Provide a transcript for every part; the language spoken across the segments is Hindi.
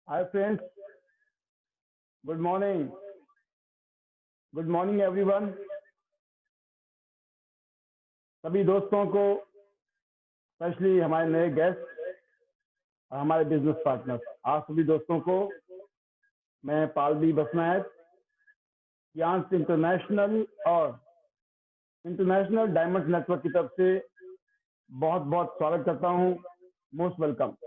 Hi friends, good morning. Good morning everyone. सभी दोस्तों को, स्पेशली हमारे नए गेस्ट और हमारे बिजनेस पार्टनर्स, आप सभी दोस्तों को मैं पालवी बसनायक कियांस इंटरनेशनल और इंटरनेशनल डायमंड नेटवर्क की तरफ से बहुत बहुत स्वागत करता हूं। Most welcome.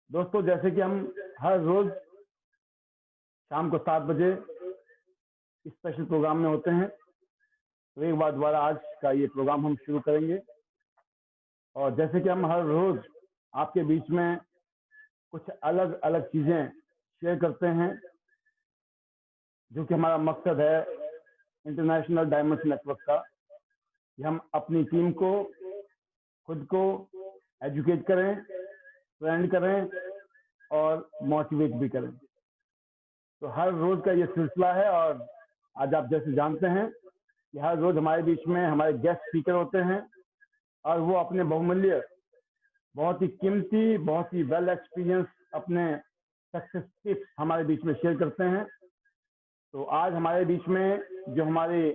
दोस्तों, जैसे कि हम हर रोज शाम को 7 बजे स्पेशल प्रोग्राम में होते हैं, तो एक बार दोबारा आज का ये प्रोग्राम हम शुरू करेंगे। और जैसे कि हम हर रोज आपके बीच में कुछ अलग अलग चीजें शेयर करते हैं, जो कि हमारा मकसद है इंटरनेशनल डायमंड नेटवर्क का, कि हम अपनी टीम को, खुद को एजुकेट करें, ट्रेंड करें और मोटिवेट भी करें। तो हर रोज का ये सिलसिला है। और आज आप जैसे जानते हैं कि हर रोज हमारे बीच में हमारे गेस्ट स्पीकर होते हैं और वो अपने बहुमूल्य, बहुत ही कीमती, बहुत ही वेल एक्सपीरियंस अपने सक्सेस टिप्स हमारे बीच में शेयर करते हैं। तो आज हमारे बीच में जो हमारे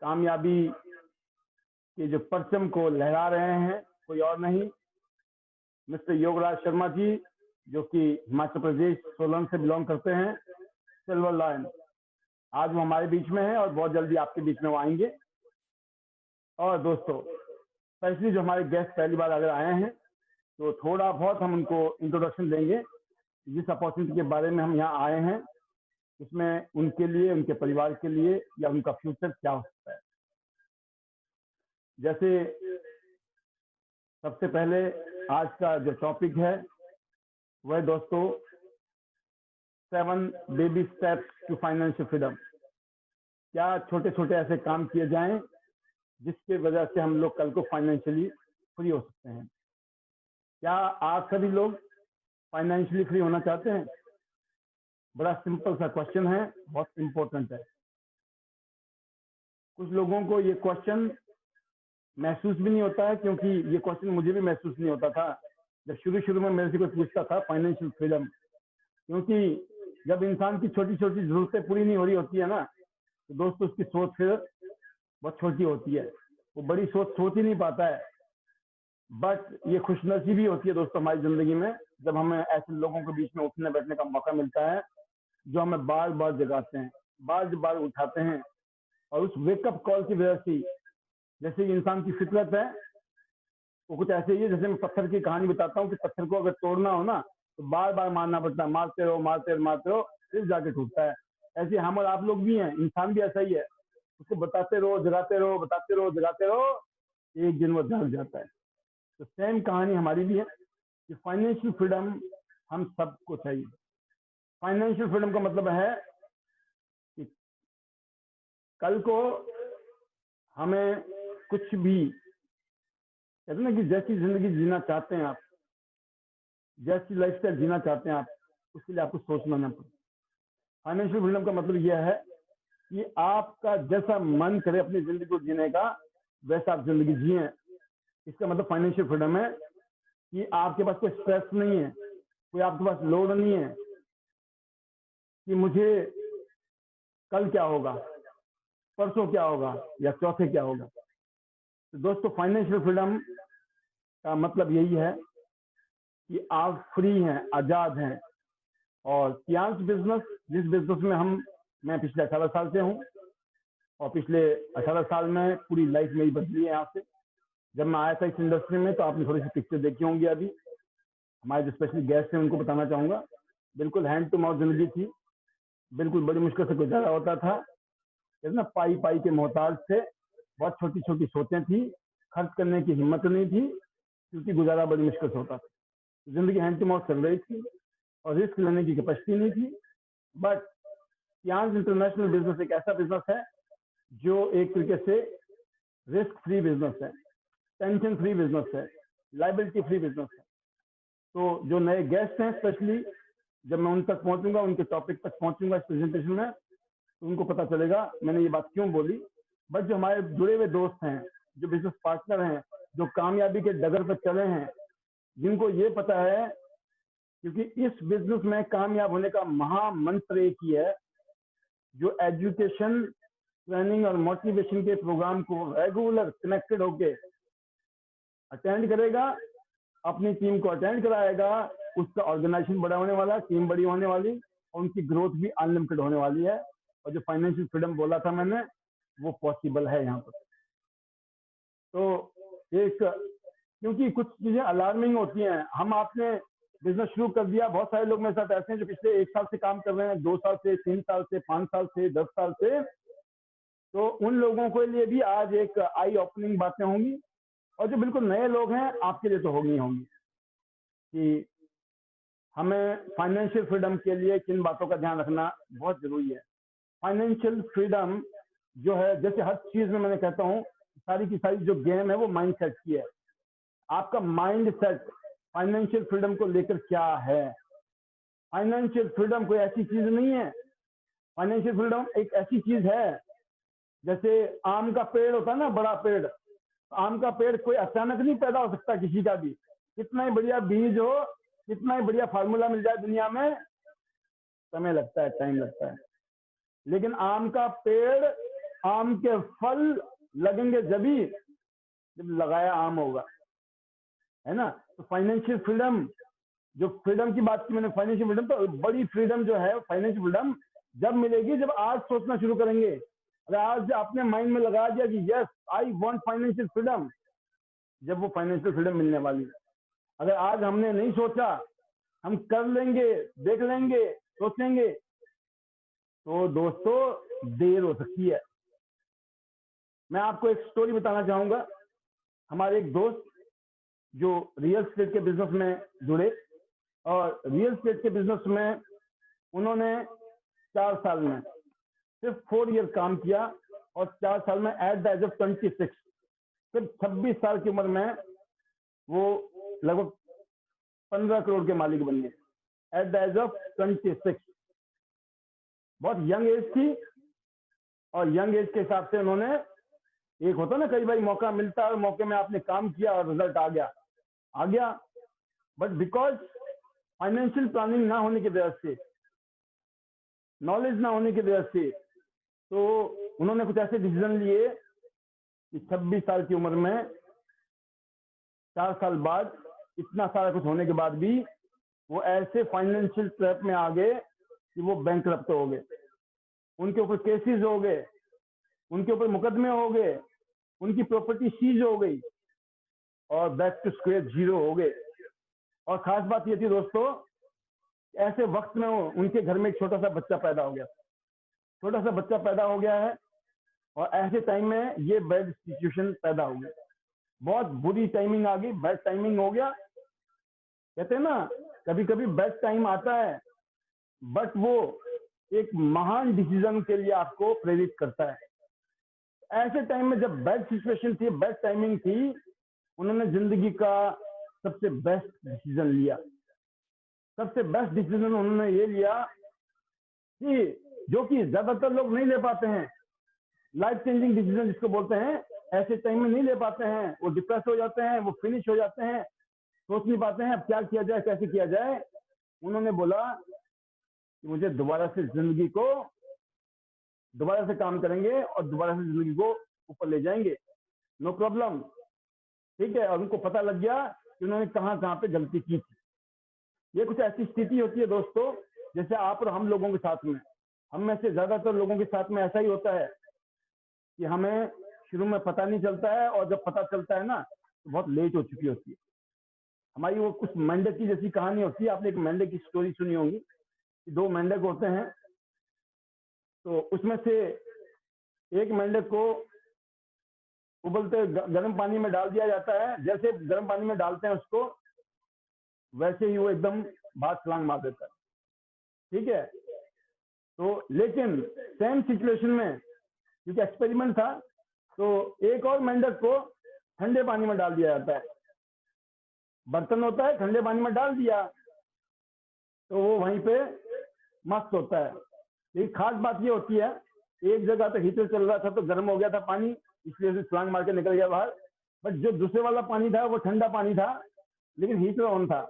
कामयाबी के जो परचम को लहरा रहे हैं, कोई और नहीं, मिस्टर योगराज शर्मा जी, जो कि हिमाचल प्रदेश सोलन से बिलोंग करते हैं, सिल्वर लायन। आज वो हमारे बीच में है और बहुत जल्दी आपके बीच में वो आएंगे। और दोस्तों, स्पेशली जो हमारे गेस्ट पहली बार अगर आए हैं, तो थोड़ा बहुत हम उनको इंट्रोडक्शन देंगे जिस अपॉर्चुनिटी के बारे में हम यहाँ आए हैं, इसमें उनके लिए, उनके परिवार के लिए या उनका फ्यूचर क्या हो सकता है। जैसे सबसे पहले आज का जो टॉपिक है वह दोस्तों 7 baby steps to financial freedom. क्या छोटे छोटे ऐसे काम किए जाएं जिसके वजह से हम लोग कल को फाइनेंशियली फ्री हो सकते हैं। क्या आप सभी लोग फाइनेंशियली फ्री होना चाहते हैं? बड़ा सिंपल सा क्वेश्चन है, बहुत इंपॉर्टेंट है। कुछ लोगों को ये क्वेश्चन महसूस भी नहीं होता है, क्योंकि ये क्वेश्चन मुझे भी महसूस नहीं होता था जब शुरू शुरू में मेरे से कोई पूछता था फाइनेंशियल फ्रीडम। क्योंकि जब इंसान की छोटी छोटी जरूरतें पूरी नहीं हो रही होती है ना, तो दोस्तों उसकी सोच फिर बहुत छोटी होती है, वो बड़ी सोच ही नहीं पाता है। बट ये खुशनसीबी होती है दोस्तों हमारी जिंदगी में, जब हमें ऐसे लोगों के बीच में उठने बैठने का मौका मिलता है, जो हमें बार बार जगाते हैं, बार बार उठाते हैं। और उस वेकअप कॉल की वजह से, जैसे इंसान की फितरत है, वो कुछ ऐसे ही है जैसे मैं पत्थर की कहानी बताता हूँ कि पत्थर को अगर तोड़ना हो ना, तो बार बार मारना पड़ता है, मारते रहो मारते रहो मारते रहो, फिर जाके टूटता है। ऐसे हम और आप लोग भी हैं, इंसान भी ऐसा ही है, उसको बताते रहो जगाते रहो, बताते रहो जगाते रहो, एक दिन वो जग जाता है। तो सेम कहानी हमारी भी है कि फाइनेंशियल फ्रीडम हम सबको चाहिए। फाइनेंशियल फ्रीडम का मतलब है कि कल को हमें कुछ भी, कहते ना कि जैसी जिंदगी जीना चाहते हैं आप, जैसी लाइफस्टाइल जीना चाहते हैं आप, उसके लिए आपको सोचना ना पड़े। फाइनेंशियल फ्रीडम का मतलब यह है कि आपका जैसा मन करे अपनी जिंदगी को जीने का, वैसा आप जिंदगी जिए। इसका मतलब फाइनेंशियल फ्रीडम है कि आपके पास कोई स्ट्रेस नहीं है, कोई आपके पास लोड नहीं है कि मुझे कल क्या होगा, परसों क्या होगा या चौथे क्या होगा। तो दोस्तों, फाइनेंशियल फ्रीडम का मतलब यही है कि आप फ्री हैं, आजाद हैं। और कियांस बिजनेस, जिस बिजनेस में मैं पिछले 18 साल से हूँ, और पिछले 18 साल में पूरी लाइफ मेरी बदली है। यहाँ से जब मैं आया था इस इंडस्ट्री में, तो आपने थोड़ी सी पिक्चर देखी होंगी। अभी हमारे जो स्पेशली गेस्ट हैं उनको बताना चाहूंगा, बिल्कुल हैंड टू माउथ जिंदगी थी, बिल्कुल बड़ी मुश्किल से गुजारा होता था। इतना पाई पाई के मोहताज थे, बहुत छोटी छोटी सोचें थी, खर्च करने की हिम्मत नहीं थी, क्योंकि गुजारा बड़ी मुश्किल से होता था। जिंदगी हैंड टू माउथ चल रही थी और रिस्क लेने की कैपेसिटी नहीं थी। बट कियांस इंटरनेशनल बिजनेस एक ऐसा बिजनेस है जो एक तरीके से रिस्क फ्री बिजनेस है, टेंशन फ्री बिजनेस है, लाइबिलिटी फ्री बिजनेस है। तो जो नए गेस्ट हैं, स्पेशली जब मैं उन तक पहुंचूंगा, उनके टॉपिक तक पहुंचूंगा इस प्रेजेंटेशन में, तो उनको पता चलेगा मैंने ये बात क्यों बोली। बट जो हमारे जुड़े हुए दोस्त हैं, जो बिजनेस पार्टनर हैं, जो कामयाबी के डगर पर चले हैं, जिनको ये पता है क्योंकि इस बिजनेस में कामयाब होने का महामंत्र एक ही है, जो एजुकेशन, ट्रेनिंग और मोटिवेशन के प्रोग्राम को रेगुलर कनेक्टेड होके अटेंड करेगा, अपनी टीम को अटेंड कराएगा, उसका ऑर्गेनाइजेशन बड़ा होने वाला, टीम बड़ी होने वाली, और उनकी ग्रोथ भी अनलिमिटेड होने वाली है। और जो फाइनेंशियल फ्रीडम बोला था मैंने, वो पॉसिबल है यहाँ पर। तो एक, क्योंकि कुछ चीजें अलार्मिंग होती हैं। हम आपने बिजनेस शुरू कर दिया, बहुत सारे लोग मेरे साथ ऐसे हैं जो पिछले 1 साल से काम कर रहे हैं, 2 साल से, 3 साल से, 5 साल से, 10 साल से। तो उन लोगों के लिए भी आज एक आई ओपनिंग बातें होंगी, और जो बिल्कुल नए लोग हैं आपके लिए तो होंगी होंगी कि हमें फाइनेंशियल फ्रीडम के लिए किन बातों का ध्यान रखना बहुत जरूरी है। फाइनेंशियल फ्रीडम जो है, जैसे हर चीज में मैंने कहता हूँ, सारी की सारी जो गेम है वो माइंड सेट की है। आपका माइंड सेट फाइनेंशियल फ्रीडम को लेकर क्या है। फाइनेंशियल फ्रीडम कोई ऐसी चीज नहीं है। फाइनेंशियल फ्रीडम एक ऐसी चीज है, जैसे आम का पेड़ होता है ना, बड़ा पेड़। आम का पेड़ कोई अचानक नहीं पैदा हो सकता किसी का भी, कितना ही बढ़िया बीज हो, कितना ही बढ़िया फार्मूला मिल जाए दुनिया में, समय लगता है, टाइम लगता है। लेकिन आम का पेड़, आम के फल लगेंगे जब लगाया आम होगा, है ना। तो फाइनेंशियल फ्रीडम, जो फ्रीडम की बात की मैंने, फाइनेंशियल फ्रीडम, तो बड़ी फ्रीडम जो है फाइनेंशियल फ्रीडम जब मिलेगी, जब आज सोचना शुरू करेंगे। अगर आज आपने माइंड में लगा दिया कि yes I want financial freedom, जब वो फाइनेंशियल फ्रीडम मिलने वाली है। अगर आज हमने नहीं सोचा, हम कर लेंगे, देख लेंगे, सोचेंगे, तो दोस्तों देर हो सकती है। मैं आपको एक स्टोरी बताना चाहूंगा। हमारे एक दोस्त जो रियल एस्टेट के बिजनेस में जुड़े, और रियल एस्टेट के बिजनेस में उन्होंने 4 साल में सिर्फ 4 ईयर काम किया, और 4 साल में एट द एज ऑफ 26, सिर्फ 26 साल की उम्र में वो लगभग 15 करोड़ के मालिक बन गए, एट द एज ऑफ 26। बहुत यंग एज थी, और यंग एज के हिसाब से उन्होंने, एक होता ना कई बार मौका मिलता है और मौके में आपने काम किया और रिजल्ट आ गया, बट बिकॉज फाइनेंशियल प्लानिंग ना होने की वजह से, नॉलेज ना होने की वजह से, तो उन्होंने कुछ ऐसे डिसीजन लिए कि 26 साल की उम्र में, 4 साल बाद, इतना सारा कुछ होने के बाद भी वो ऐसे फाइनेंशियल ट्रैप में आ गए कि वो बैंकरप्ट हो गए। उनके ऊपर केसेस हो गए, उनके ऊपर मुकदमे हो गए, उनकी प्रॉपर्टी सीज हो गई, और बैक टू स्क्वायर जीरो हो गए। और खास बात ये थी दोस्तों, ऐसे वक्त में उनके घर में एक छोटा सा बच्चा पैदा हो गया है, और ऐसे टाइम में ये बैड सिचुएशन पैदा हो गया। बहुत बुरी टाइमिंग आ गई, बैड टाइमिंग हो गया। कहते हैं ना, कभी कभी बैड टाइम आता है, बट वो एक महान डिसीजन के लिए आपको प्रेरित करता है। ऐसे टाइम में जब बैड सिचुएशन थी, बैड टाइमिंग थी, उन्होंने जिंदगी का सबसे बेस्ट डिसीजन लिया। सबसे बेस्ट डिसीजन उन्होंने ये लिया कि जो कि ज्यादातर लोग नहीं ले पाते हैं, लाइफ चेंजिंग डिसीजन जिसको बोलते हैं, ऐसे टाइम में नहीं ले पाते हैं। वो डिप्रेस हो जाते हैं, वो फिनिश हो जाते हैं, सोच नहीं पाते हैं अब क्या किया जाए, कैसे किया जाए। उन्होंने बोला कि मुझे दोबारा से जिंदगी को, दोबारा से काम करेंगे और दोबारा से जिंदगी को ऊपर ले जाएंगे, नो प्रॉब्लम, ठीक है। और उनको पता लग गया कि उन्होंने कहाँ कहाँ पे गलती की थी। ये कुछ ऐसी स्थिति होती है दोस्तों, जैसे आप और हम लोगों के साथ में, हम में से ज्यादातर लोगों के साथ में ऐसा ही होता है कि हमें शुरू में पता नहीं चलता है, और जब पता चलता है ना तो बहुत लेट हो चुकी होती है। हमारी वो कुछ मेंढक की जैसी कहानी होती है। आपने एक मेंढक की स्टोरी सुनी होगी कि 2 मेंढक होते हैं, तो उसमें से एक मेंढक को उबलते गर्म पानी में डाल दिया जाता है। जैसे गर्म पानी में डालते हैं उसको, वैसे ही वो एकदम बाहर छलांग मार देता है, ठीक है। तो लेकिन सेम सिचुएशन में, क्योंकि एक्सपेरिमेंट था, तो एक और मेंढक को ठंडे पानी में डाल दिया जाता है। बर्तन होता है, ठंडे पानी में डाल दिया तो वो वहीं पे मस्त होता है। लेकिन खास बात ये होती है, एक जगह तो हीटर चल रहा था तो गर्म हो गया था पानी, इसलिए उसे छलांग मार के निकल गया बाहर। बट जो दूसरे वाला पानी था वो ठंडा पानी था, लेकिन हीटर ऑन था,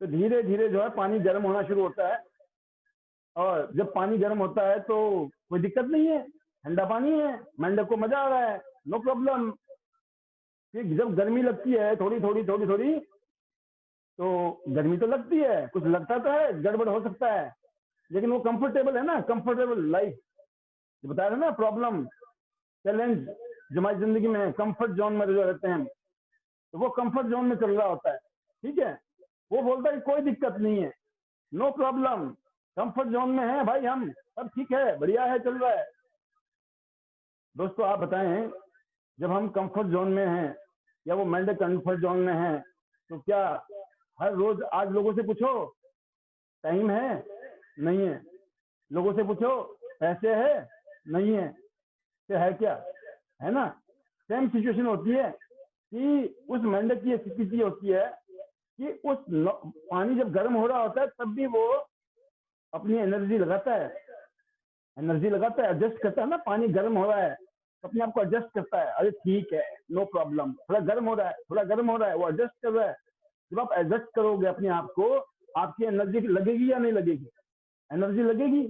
तो धीरे धीरे जो है पानी गर्म होना शुरू होता है, और जब पानी गर्म होता है तो कोई दिक्कत नहीं है, ठंडा पानी है, मेंढक को मजा आ रहा है, नो प्रॉब्लम। फिर जब गर्मी लगती है थोड़ी थोड़ी थोड़ी थोड़ी, तो गर्मी तो लगती है, कुछ लगता तो है, गड़बड़ हो सकता है, लेकिन वो कंफर्टेबल है ना, कंफर्टेबल लाइफ। बताया था ना, प्रॉब्लम चैलेंज जो हमारी जिंदगी में है, कंफर्ट जोन में जो रहते हैं, तो वो कंफर्ट जोन में चल रहा होता है, ठीक है। वो बोलता है कि कोई दिक्कत नहीं है, नो प्रॉब्लम, कंफर्ट जोन में है भाई, हम सब ठीक है, बढ़िया है, चल रहा है। दोस्तों आप बताएं, जब हम कंफर्ट जोन में हैं या वो मेंढक कंफर्ट जोन में है, तो क्या हर रोज आज लोगों से पूछो टाइम है, नहीं है। लोगों से पूछो पैसे है, नहीं है। तो है क्या, है ना। सेम सिचुएशन होती है कि उस मेंढक की स्थिति होती है कि उस पानी जब गर्म हो रहा होता है तब भी वो अपनी एनर्जी लगाता है, एडजस्ट करता है ना। पानी गर्म हो रहा है तो अपने आप को एडजस्ट करता है, अरे ठीक है, नो प्रॉब्लम, थोड़ा गर्म हो रहा है, थोड़ा गर्म हो रहा है, वो एडजस्ट कर रहा है। जब आप एडजस्ट करोगे अपने आप को, आपकी एनर्जी लगेगी या नहीं लगेगी? एनर्जी लगेगी।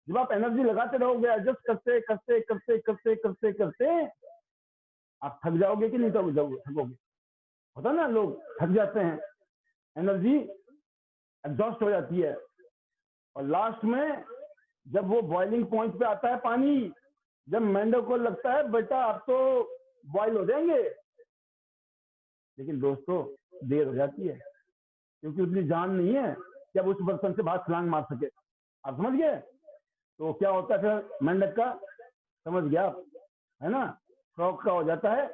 जब आप एनर्जी लगाते रहोगे, एडजस्ट करते करते करते करते करते करते आप थक जाओगे कि नहीं थकोगे? होता ना, लोग थक जाते हैं, एनर्जी एग्जॉस्ट हो जाती है, और लास्ट में जब वो बॉइलिंग पॉइंट पे आता है पानी, जब मेंढक को लगता है बेटा आप तो बॉइल हो जाएंगे, लेकिन दोस्तों देर हो जाती है, क्योंकि उतनी जान नहीं है कि अब उस बर्तन से बाहर छलांग मार सके। आप समझ गए? तो क्या होता है फिर मेंढक का, समझ गया आप, है ना, फ्रॉग का हो जाता है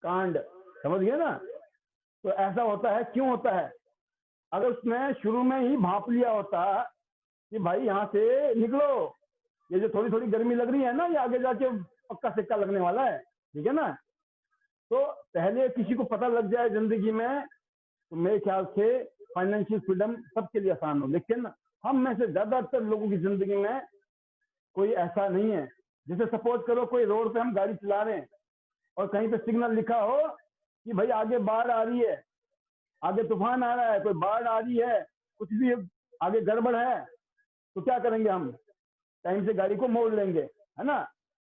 कांड, समझ गए ना। तो ऐसा होता है, क्यों होता है? अगर उसने शुरू में ही भाप लिया होता कि भाई यहाँ से निकलो, ये जो थोड़ी थोड़ी गर्मी लग रही है ना, ये आगे जाके पक्का सिक्का लगने वाला है, ठीक है ना। तो पहले किसी को पता लग जाए जिंदगी में, तो मेरे ख्याल से फाइनेंशियल फ्रीडम सबके लिए आसान हो। लेकिन हम में से ज्यादातर लोगों की जिंदगी में कोई ऐसा नहीं है। जैसे सपोज करो कोई रोड पे हम गाड़ी चला रहे हैं और कहीं पे सिग्नल लिखा हो कि भाई आगे बाढ़ आ रही है, आगे तूफान आ रहा है, कोई बाढ़ आ रही है, कुछ भी आगे गड़बड़ है, तो क्या करेंगे हम? टाइम से गाड़ी को मोड़ लेंगे, है ना।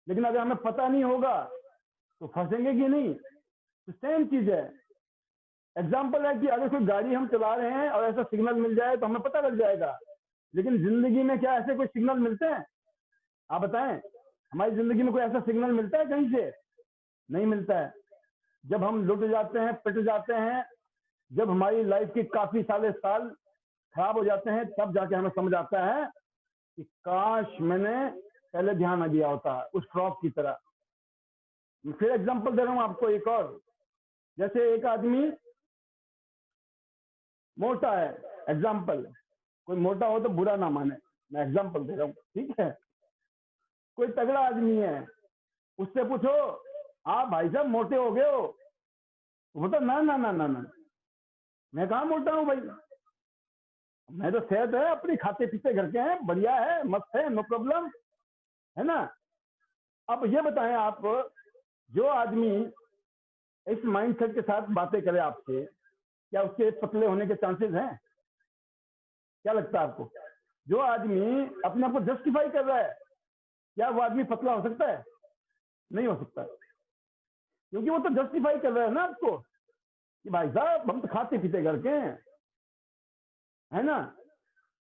लेकिन अगर हमें पता नहीं होगा तो फंसेंगे कि नहीं? तो सेम चीज है। एग्जाम्पल है कि अगर कोई गाड़ी हम चला रहे हैं और ऐसा सिग्नल मिल जाए तो हमें पता लग जाएगा, लेकिन जिंदगी में क्या ऐसे कोई सिग्नल मिलते हैं? आप बताएं, हमारी जिंदगी में कोई ऐसा सिग्नल मिलता है कहीं से? नहीं मिलता है। जब हम लुट जाते हैं, पिट जाते हैं, जब हमारी लाइफ के काफी साल खराब हो जाते हैं, तब जाके हमें समझ आता है कि काश मैंने पहले ध्यान न दिया होता, उस फ्रॉक की तरह। फिर एग्जांपल दे रहा हूं आपको एक और। जैसे एक आदमी मोटा है, एग्जांपल, कोई मोटा हो तो बुरा ना माने, मैं एग्जांपल दे रहा हूं, ठीक है। कोई तगड़ा आदमी है, उससे पूछो आप भाई साहब मोटे हो गए हो, वो तो ना ना ना ना ना, मैं कहा मोटा हूं भाई, मैं तो सेहत है अपनी, खाते पीते घर के हैं, बढ़िया है, मस्त है, नो प्रॉब्लम, है ना। अब ये बताएं आप, जो आदमी इस माइंडसेट के साथ बातें करे आपसे, क्या उसके पतले होने के चांसेस हैं? क्या लगता है आपको? जो आदमी अपने आप को जस्टिफाई कर रहा है, क्या वो आदमी पतला हो सकता है? नहीं हो सकता, क्योंकि वो तो जस्टिफाई कर रहा है ना आपको कि भाई साहब हम तो खाते पीते घर के हैं, है ना।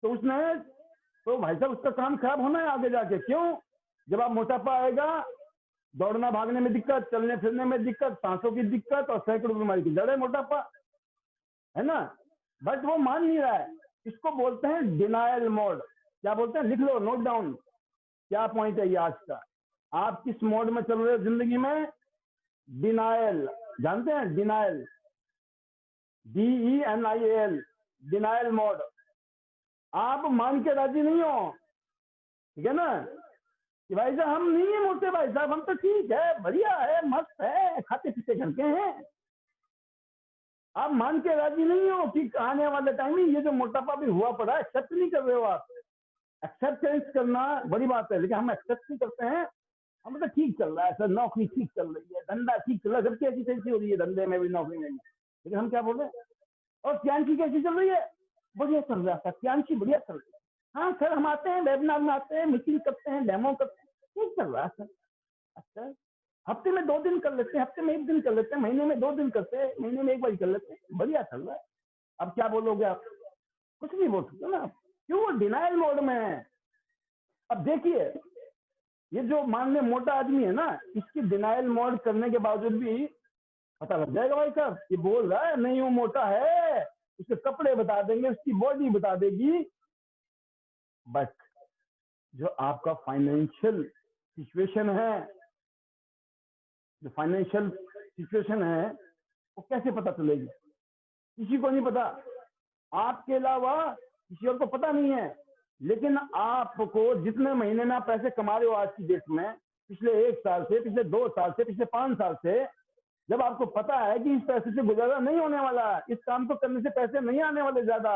तो उसने, तो भाई साहब उसका काम खराब होना है आगे जाके। क्यों? जब आप मोटापा आएगा, दौड़ना भागने में दिक्कत, चलने फिरने में दिक्कत, सांसों की दिक्कत और सैकड़ों बीमारी की जड़ है मोटापा, है ना। बट वो मान नहीं रहा है। इसको बोलते हैं डिनायल मोड। क्या बोलते हैं? लिख लो, नोट डाउन, क्या पॉइंट है ये आज का। आप किस मोड में चल रहे हो जिंदगी में? डिनायल, जानते हैं डिनायल, DENIAL, डिनायल मोड। आप मान के राजी नहीं हो, ठीक है ना, कि भाई साहब हम नहीं है मोटे, भाई साहब हम तो ठीक है, बढ़िया है, मस्त है, खाते पीते करके हैं। आप मान के राजी नहीं हो कि आने वाले टाइम में ये जो मोटापा भी हुआ पड़ा है, एक्सेप्ट नहीं कर रहे हो आप। एक्सेप्टेंस करना बड़ी बात है, लेकिन हम एक्सेप्ट नहीं करते हैं। हम तो ठीक चल रहा है सर, नौकरी ठीक चल रही है, धंधा ठीक चल रहा है, सबकी ऐसी तैसी हो रही है, धंधे में भी नौकरी में भी, लेकिन हम क्या बोल रहे हैं? और प्रियांशी कैसी चल रही है? बढ़िया चल रहा है प्रियांशी, बढ़िया चल रही है। हाँ सर, हम आते हैं, वेबिनार में आते हैं, मीटिंग करते हैं, डेमो करते हैं, ठीक चल रहा है सर। अच्छा, हफ्ते में 2 दिन कर लेते हैं, हफ्ते में 1 दिन कर लेते हैं, महीने में 2 दिन करते हैं, महीने में 1 बार कर लेते हैं, बढ़िया चल रहा है। अब क्या बोलोगे आप? कुछ नहीं बोल सकते ना, क्यों? वो डिनाइल मोड में है। अब देखिए, ये जो मान ले मोटा आदमी है ना, इसकी डिनाइल मोड करने के बावजूद भी पता लग जाएगा भाई साहब, ये बोल रहा है नहीं वो मोटा है, उसके कपड़े बता देंगे, उसकी बॉडी बता देगी। बट जो आपका फाइनेंशियल सिचुएशन है, जो फाइनेंशियल सिचुएशन है, वो कैसे पता चलेगी? किसी को नहीं पता, आपके अलावा किसी और को पता नहीं है। लेकिन आपको जितने महीने में आप पैसे कमा रहे हो आज की डेट में, पिछले 1 साल से, पिछले 2 साल से, पिछले 5 साल से, जब आपको पता है कि इस पैसे से गुजारा नहीं होने वाला, इस काम को करने से पैसे नहीं आने वाले, ज्यादा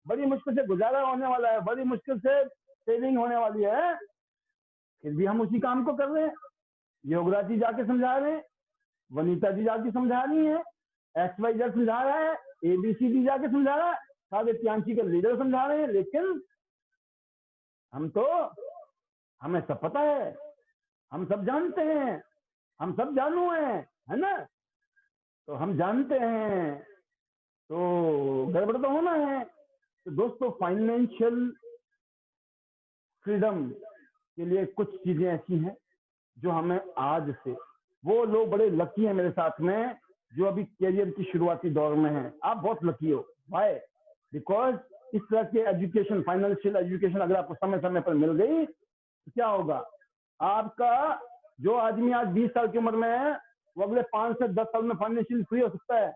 बड़ी मुश्किल से गुजारा होने वाला है, बड़ी मुश्किल से सेविंग होने वाली है, फिर भी हम उसी काम को कर रहे हैं। योगराज जी जाके समझा रहे हैं, वनीता जी जाके समझा रही है, XYZ समझा रहा है, ABCD जाके समझा रहा है, सारे प्रियांशी के लीडर समझा रहे हैं, लेकिन हमें सब पता है, हम सब जानते हैं, हम सब जानू हैं, है ना? तो हम जानते हैं, तो गड़बड़ तो होना है। तो दोस्तों, फाइनेंशियल फ्रीडम के लिए कुछ चीजें ऐसी हैं जो हमें आज से, वो लोग बड़े लकी हैं मेरे साथ में जो अभी करियर की शुरुआती दौर में हैं। आप बहुत लकी हो। वाई? बिकॉज इस तरह के एजुकेशन, फाइनेंशियल एजुकेशन अगर आपको समय समय पर मिल गई तो क्या होगा? आपका जो आदमी आज 20 साल की उम्र में है, वो अगले 5 से 10 साल में फाइनेंशियली फ्री हो सकता है।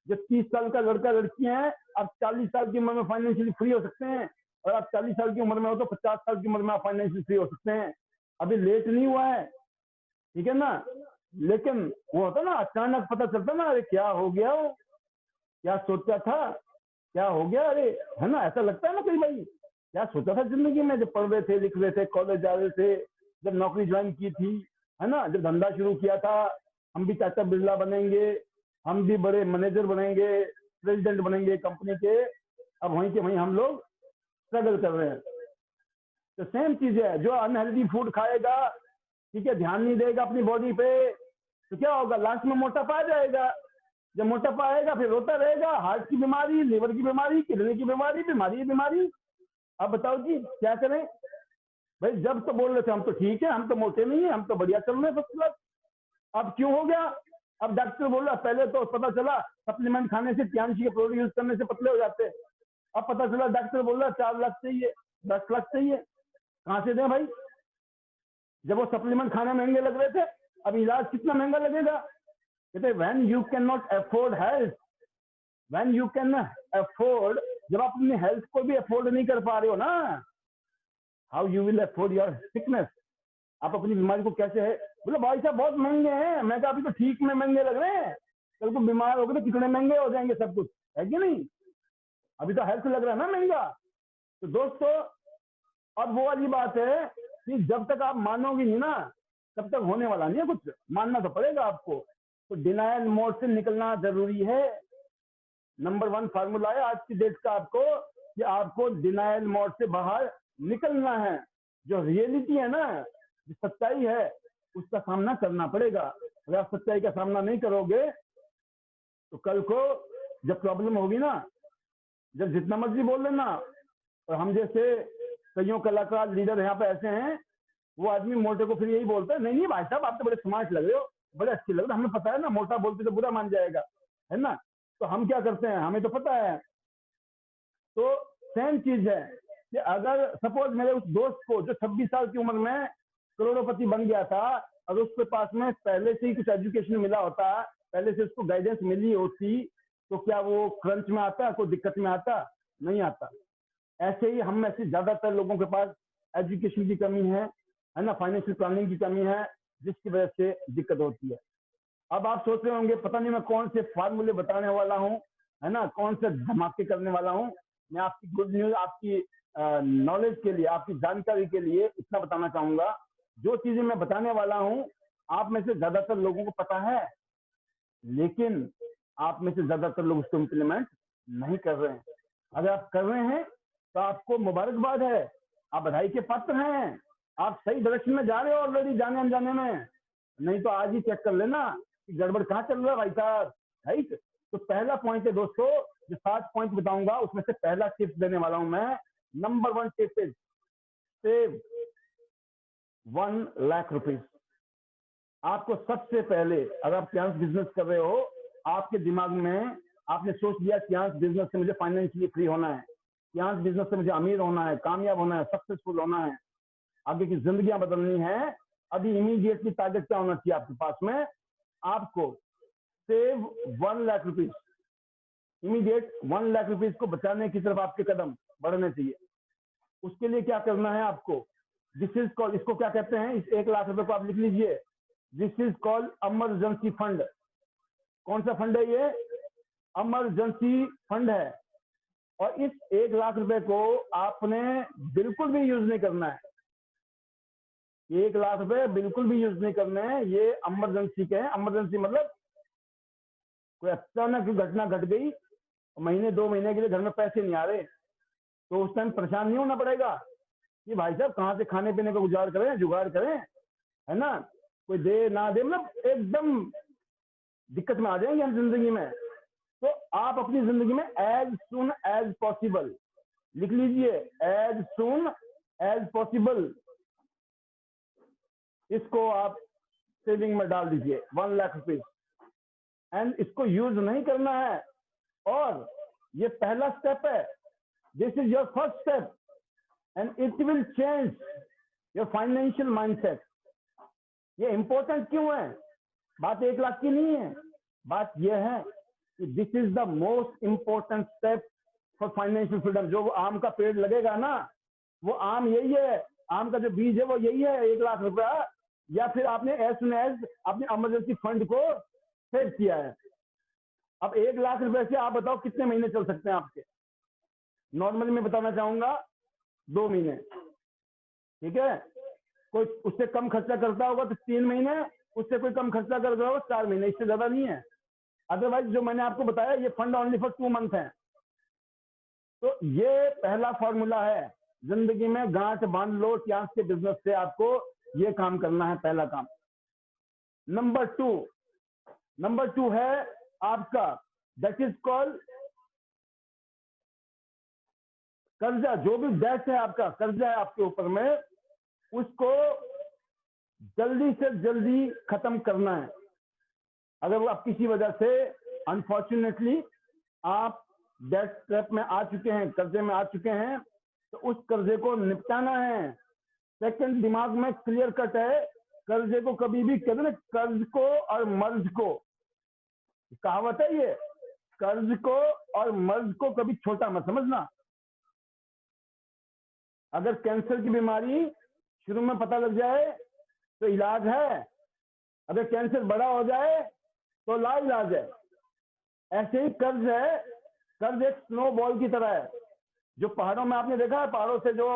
जो 30 साल का लड़का लड़की है, आप 40 साल की उम्र में फाइनेंशियली फ्री हो सकते हैं। और आप 40 साल की उम्र में हो तो 50 साल की उम्र में आप फाइनेंशियली फ्री हो सकते हैं। अभी लेट नहीं हुआ है, ठीक है ना? लेकिन वो होता ना, अचानक पता चलता ना, अरे क्या हो गया, वो क्या सोचा था, क्या हो गया, अरे, है ना? ऐसा लगता है ना कई भाई, क्या सोचा था जिंदगी में, जब पढ़ रहे थे, लिख रहे थे, कॉलेज जा रहे थे, जब नौकरी ज्वाइन की थी, है ना, जब धंधा शुरू किया था, हम भी टाटा बिरला बनेंगे, हम भी बड़े मैनेजर बनेंगे, प्रेसिडेंट बनेंगे कंपनी के। अब वहीं के वहीं हम लोग स्ट्रगल कर रहे हैं। तो सेम चीज है, जो अनहेल्दी फूड खाएगा, ठीक है, ध्यान नहीं देगा अपनी बॉडी पे, तो क्या होगा? लास्ट में मोटापा आ जाएगा। जब मोटापा आएगा फिर रोता रहेगा, हार्ट की बीमारी, लीवर की बीमारी, किडनी की बीमारी, बीमारी बीमारी। अब बताओ जी क्या करें भाई? जब तो बोल रहे थे हम तो ठीक है, हम तो मोटे नहीं है, हम तो बढ़िया चल रहे हैं फर्स्ट क्लास। अब क्यों हो गया? अब डॉक्टर बोल रहा, पहले तो पता चला सप्लीमेंट खाने से, प्रियांशी के प्रोडक्ट यूज करने से पतले हो जाते हैं। अब पता चला डॉक्टर बोल रहा 4 लाख चाहिए, 10 लाख चाहिए, कहां से दें भाई? जब वो सप्लीमेंट खाने महंगे लग रहे थे, अब इलाज कितना महंगा लगेगा? कहते when you can not afford health, when you can afford, जब आप अपनी हेल्थ को भी अफोर्ड नहीं कर पा रहे हो ना, how you will afford your sickness? आप अपनी बीमारी को कैसे है? बोले भाई साहब बहुत महंगे हैं। मैं कहा अभी तो ठीक में महंगे लग रहे हैं, कल को बीमार हो गए तो कितने महंगे हो जाएंगे सब कुछ, है कि नहीं? अभी तो हेल्थ लग रहा है ना महंगा। तो दोस्तों, अब वो वाली बात है कि जब तक आप मानोगे नहीं ना, तब तक होने वाला नहीं है कुछ। मानना तो पड़ेगा आपको। तो डिनायल मोड से निकलना जरूरी है। नंबर 1 फार्मूला है आज की डेट का आपको, कि आपको डिनायल मोड से बाहर निकलना है। जो रियलिटी है ना, जो सच्चाई है, उसका सामना करना पड़ेगा। अगर आप सच्चाई का सामना नहीं करोगे तो कल को जब प्रॉब्लम होगी ना, जब जितना मर्जी बोल लेना, और हम जैसे कईयों कलाकार लीडर यहाँ पे ऐसे हैं, वो आदमी मोटे को फिर यही बोलता है, नहीं नहीं भाई साहब आप तो बड़े स्मार्ट लग रहे हो, बड़े अच्छे लग रहे हो, हमें पता है ना, मोटा बोलते तो बुरा मान जाएगा, है ना? तो हम क्या करते हैं, हमें तो पता है। तो सेम चीज है कि अगर सपोज मेरे उस दोस्त को जो 26 साल की उम्र में करोड़पति बन गया था, अगर उसके पास में पहले से ही कुछ एजुकेशन मिला होता, पहले से उसको गाइडेंस मिली होती, तो क्या वो क्रंच में आता, कोई दिक्कत में आता? नहीं आता। ऐसे ही हम में से ज्यादातर लोगों के पास एजुकेशन की कमी है ना, फाइनेंशियल प्लानिंग की कमी है, जिसकी वजह से दिक्कत होती है। अब आप सोच रहे होंगे पता नहीं मैं कौन से फार्मूले बताने वाला हूँ, है ना, कौन से धमाके करने वाला हूँ। मैं आपकी गुड न्यूज, आपकी नॉलेज के लिए, आपकी जानकारी के लिए इतना बताना चाहूंगा, जो चीजें मैं बताने वाला हूँ आप में से ज्यादातर लोगों को पता है, लेकिन आप में से ज्यादातर लोग उसको इम्प्लीमेंट नहीं कर रहे हैं। अगर आप कर रहे हैं तो आपको मुबारकबाद है, आप बधाई के पात्र हैं, आप सही डायरेक्शन में जा रहे हो ऑलरेडी, जाने अनजाने में। नहीं तो आज ही चेक कर लेना कि गड़बड़ कहाँ चल रहा है भाई साहब, राइट। तो पहला पॉइंट है दोस्तों, जो 7 पॉइंट बताऊंगा उसमें से पहला टिप्स देने वाला हूं मैं। Number 1 tip is save 1 lakh rupees. आपको सबसे पहले, अगर आप फाइनेंस बिजनेस कर रहे हो, आपके दिमाग में आपने सोच लिया कि फाइनेंस बिजनेस से मुझे फाइनेंशियली फ्री होना है, फाइनेंस बिजनेस से मुझे अमीर होना है, कामयाब होना है, सक्सेसफुल होना है, आगे की जिंदगियां बदलनी है। अभी इमीडिएटली टारगेट क्या होना चाहिए आपके पास में? आपको save 1 lakh rupees, immediate 1 lakh rupees को बचाने की तरफ आपके कदम बढ़ने चाहिए। उसके लिए क्या करना है आपको? दिस इज कॉल्ड, इसको क्या कहते हैं, इस 1 लाख रुपए को आप लिख लीजिए, this is called emergency fund. कौन सा फंड है ये? इमरजेंसी फंड है। और इस 1 लाख रुपए को आपने बिल्कुल भी यूज नहीं करना है। 1 लाख रुपए बिल्कुल भी यूज नहीं करने हैं, ये इमरजेंसी के हैं। इमरजेंसी मतलब कोई अचानक घटना घट गई, महीने 2 महीने के लिए घर में पैसे नहीं आ रहे, तो उस टाइम परेशान नहीं होना पड़ेगा कि भाई साहब कहाँ से खाने पीने का गुजार करें, जुगाड़ करें, है ना, कोई दे ना दे, मतलब एकदम दिक्कत में आ जाएंगे हम जिंदगी में। तो आप अपनी जिंदगी में एज सुन एज पॉसिबल लिख लीजिए, एज सुन एज पॉसिबल, इसको आप सेविंग में डाल दीजिए 1 लाख रुपीज। एंड इसको यूज नहीं करना है, और ये पहला स्टेप है, this is your first step and it will change your financial mindset. ये इंपॉर्टेंट क्यों है? बात 1 लाख की नहीं है, बात यह है कि this is the most important step for financial freedom. जो आम का पेड़ लगेगा ना, वो आम यही है, आम का जो बीज है वो यही है, 1 लाख रुपया, या फिर आपने एज सुन एज अपने इमरजेंसी फंड को सेव किया है। अब 1 लाख रुपए से आप बताओ कितने महीने चल सकते हैं आपके? नॉर्मली मैं बताना चाहूंगा 2 महीने, ठीक है। कोई उससे कम खर्चा करता होगा तो 3 महीने, उससे कोई कम खर्चा कर रहा होगा 4 महीने, इससे ज्यादा नहीं है। अदरवाइज जो मैंने आपको बताया ये फंड ओनली फॉर 2 मंथ है। तो ये पहला फॉर्मूला है, जिंदगी में गांठ बांध लो, चांस के बिजनेस से आपको ये काम करना है, पहला काम। नंबर टू है आपका, दैट इज कॉल्ड कर्जा। जो भी डेट है आपका, कर्जा है आपके ऊपर में, उसको जल्दी से जल्दी खत्म करना है। अगर वो आप किसी वजह से अनफॉर्चुनेटली आप डेट ट्रैप में आ चुके हैं, कर्जे में आ चुके हैं, तो उस कर्जे को निपटाना है। सेकंड, दिमाग में क्लियर कट है, कर्जे को कभी भी कहते ना, कर्ज को और मर्ज को, कहावत है ये, कर्ज को और मर्ज को कभी छोटा मत समझना। अगर कैंसर की बीमारी शुरू में पता लग जाए तो इलाज है, अगर कैंसर बड़ा हो जाए तो लाइलाज है। ऐसे ही कर्ज है, कर्ज एक स्नो बॉल की तरह है, जो पहाड़ों में आपने देखा है, पहाड़ों से जो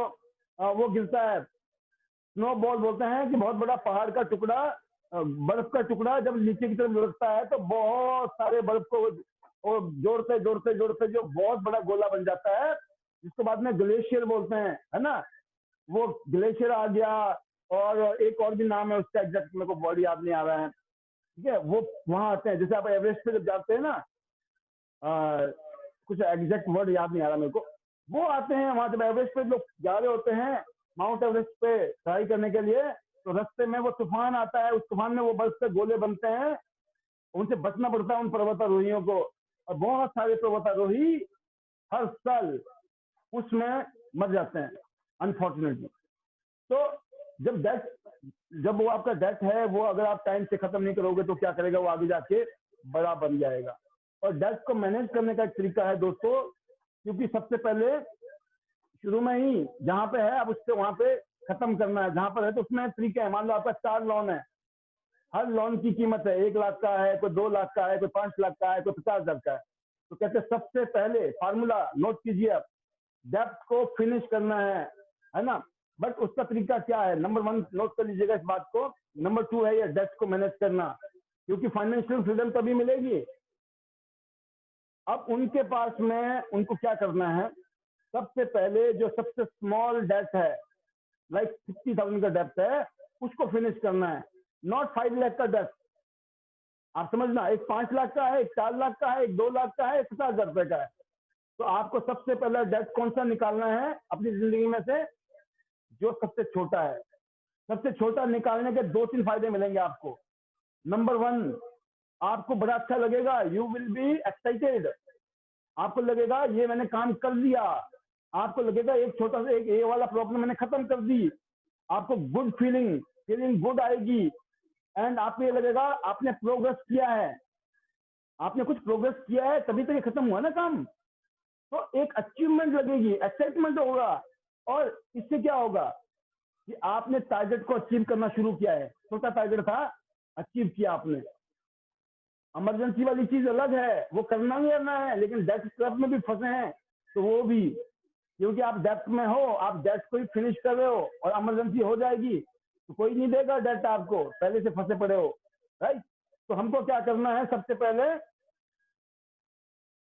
वो गिरता है, स्नो बॉल बोलते हैं कि बहुत बड़ा पहाड़ का टुकड़ा, बर्फ का टुकड़ा जब नीचे की तरफ लुढ़कता है तो बहुत सारे बर्फ को जोड़ते जोड़ते जोड़ते जो बहुत बड़ा गोला बन जाता है, जिसको बाद में ग्लेशियर बोलते हैं, है ना। वो ग्लेशियर आ गया, और एक और भी नाम है उसका, एग्जैक्ट मेरे को बॉडी याद नहीं आ रहा है, ठीक है। वो वहां आते हैं, जैसे आप एवरेस्ट पे जब जाते हैं ना, कुछ एग्जैक्ट वर्ड याद नहीं आ रहा मेरे को, वो आते हैं वहां। जब एवरेस्ट पे लोग जा रहे होते हैं माउंट एवरेस्ट पे चढ़ाई करने के लिए, तो रास्ते में वो तूफान आता है, उस तूफान में वो बर्फ के गोले बनते हैं, उनसे बचना पड़ता है उन पर्वतारोहियों को। और बहुत सारे पर्वतारोही हर साल उसमें मर जाते हैं अनफॉर्चुनेटली। तो जब वो आपका डेट है, वो अगर आप टाइम से खत्म नहीं करोगे तो क्या करेगा, वो आगे जाके बड़ा बन जाएगा। और डेट को मैनेज करने का एक तरीका है दोस्तों, क्योंकि सबसे पहले शुरू में ही जहां पे है अब उससे वहां पे खत्म करना है, जहां पर है तो उसमें तरीका है। मान लो आपका 4 लोन है, हर लोन की कीमत है 1 लाख का है, कोई 2 लाख का है, कोई 5 लाख का है, कोई 50,000 का है। तो कहते हैं सबसे पहले फार्मूला नोट कीजिए आप, डेट को फिनिश करना है ना। बट उसका तरीका क्या है? नंबर 1 नोट कर लीजिएगा इस बात को। नंबर 2 है ये डेट को मैनेज करना, क्योंकि फाइनेंशियल फ्रीडम तभी मिलेगी अब उनके पास में उनको क्या करना है, सबसे पहले जो सबसे स्मॉल डेट है, लाइक 50,000 का डेट है, उसको फिनिश करना है, नॉट 5 लाख का डेट। आप समझना, एक 5 लाख का है, एक 4 लाख का है, एक 2 लाख का है, एक 50,000 रुपए का है। तो आपको सबसे पहले डेट कौन सा निकालना है अपनी जिंदगी में से, जो सबसे छोटा है। सबसे छोटा निकालने के 2-3 फायदे मिलेंगे आपको। नंबर 1, आपको बड़ा अच्छा लगेगा, यू विल बी एक्साइटेड। आपको लगेगा ये मैंने काम कर दिया, आपको लगेगा एक छोटा सा एक ये वाला प्रॉब्लम मैंने खत्म कर दी। आपको गुड फीलिंग गुड आएगी, एंड आपको ये लगेगा आपने प्रोग्रेस किया है, आपने कुछ प्रोग्रेस किया है, तभी तो ये खत्म हुआ ना काम। तो एक अचीवमेंट लगेगी, एक्साइटमेंट होगा, और इससे क्या होगा कि आपने टारगेट को अचीव करना शुरू किया है। छोटा टारगेट था, अचीव किया आपने। इमरजेंसी वाली चीज अलग है, वो करना ही करना है, लेकिन डेट ट्रैप में भी फंसे हैं तो वो भी, क्योंकि आप डेट में हो, आप डेट को ही फिनिश कर रहे हो और इमरजेंसी हो जाएगी तो कोई नहीं देगा डेट आपको, पहले से फंसे पड़े हो, राइट। तो हमको क्या करना है, सबसे पहले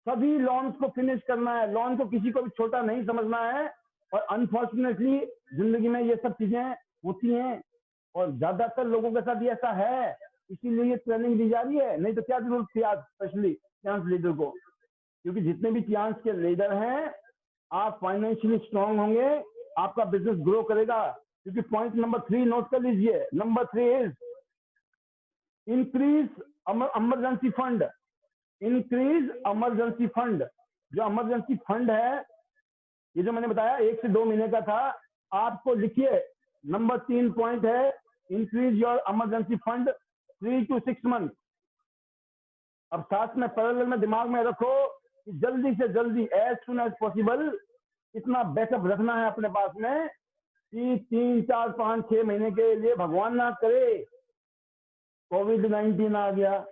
सभी लोन्स को फिनिश करना है। लोन को किसी को भी छोटा नहीं समझना है, और अनफॉर्चुनेटली जिंदगी में ये सब चीजें होती हैं, और ज्यादातर लोगों के साथ ये ऐसा है, इसीलिए ये ट्रेनिंग दी जा रही है। नहीं तो क्या जरूरत थी आज स्पेशली चांस लीडर को, क्योंकि जितने भी चांस के लीडर हैं, आप फाइनेंशियली स्ट्रांग होंगे, आपका बिजनेस ग्रो करेगा। क्योंकि पॉइंट नंबर 3 नोट कर लीजिए। Number 3 is increase emergency fund. Increase emergency fund. जो इमरजेंसी फंड है, ये जो मैंने बताया 1 से 2 महीने का था, आपको लिखिए नंबर 3 पॉइंट है, increase your emergency fund 3 to 6 month. अब साथ में पैरेलल में दिमाग में रखो कि जल्दी से जल्दी, एज सुन एज पॉसिबल, इतना बैकअप रखना है अपने पास में कि 3, 4, 5, 6 महीने के लिए भगवान ना करे कोविड-19 आ गया।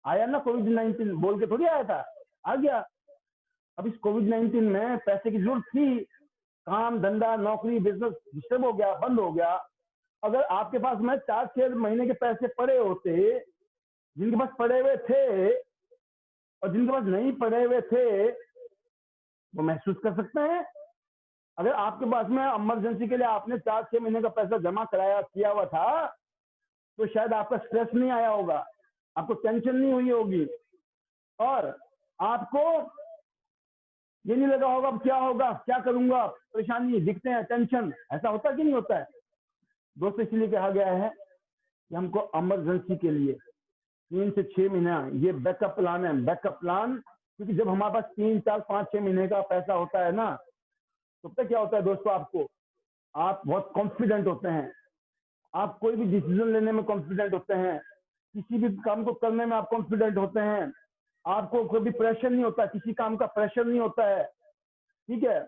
आया ना कोविड-19, बोल के थोड़ी आया था, आ गया। अब इस कोविड-19 में पैसे की जरूरत थी, काम धंधा नौकरी बिजनेस डिस्टर्ब हो गया, बंद हो गया। अगर आपके पास में 4-6 महीने के पैसे पड़े होते, जिनके पास पड़े हुए थे और जिनके पास नहीं पड़े हुए थे, वो महसूस कर सकते हैं। अगर आपके पास में इमरजेंसी के लिए आपने 4-6 महीने का पैसा जमा कराया किया हुआ था, तो शायद आपका स्ट्रेस नहीं आया होगा, आपको टेंशन नहीं हुई होगी, और आपको ये नहीं लगा होगा अब क्या होगा, क्या करूंगा, परेशानी दिखते हैं, टेंशन। ऐसा होता कि नहीं होता है दोस्तों? इसलिए कहा गया है कि हमको इमरजेंसी के लिए 3 से 6 महीना ये बैकअप प्लान है, बैकअप प्लान। क्योंकि जब हमारे पास 3, 4, 5, 6 महीने का पैसा होता है ना, तो पता क्या होता है दोस्तों, आपको, आप बहुत कॉन्फिडेंट होते हैं, आप कोई भी डिसीजन लेने में कॉन्फिडेंट होते हैं, किसी भी काम को करने में आप कॉन्फिडेंट होते हैं, आपको कोई भी प्रेशर नहीं होता, किसी काम का प्रेशर नहीं होता है, ठीक है।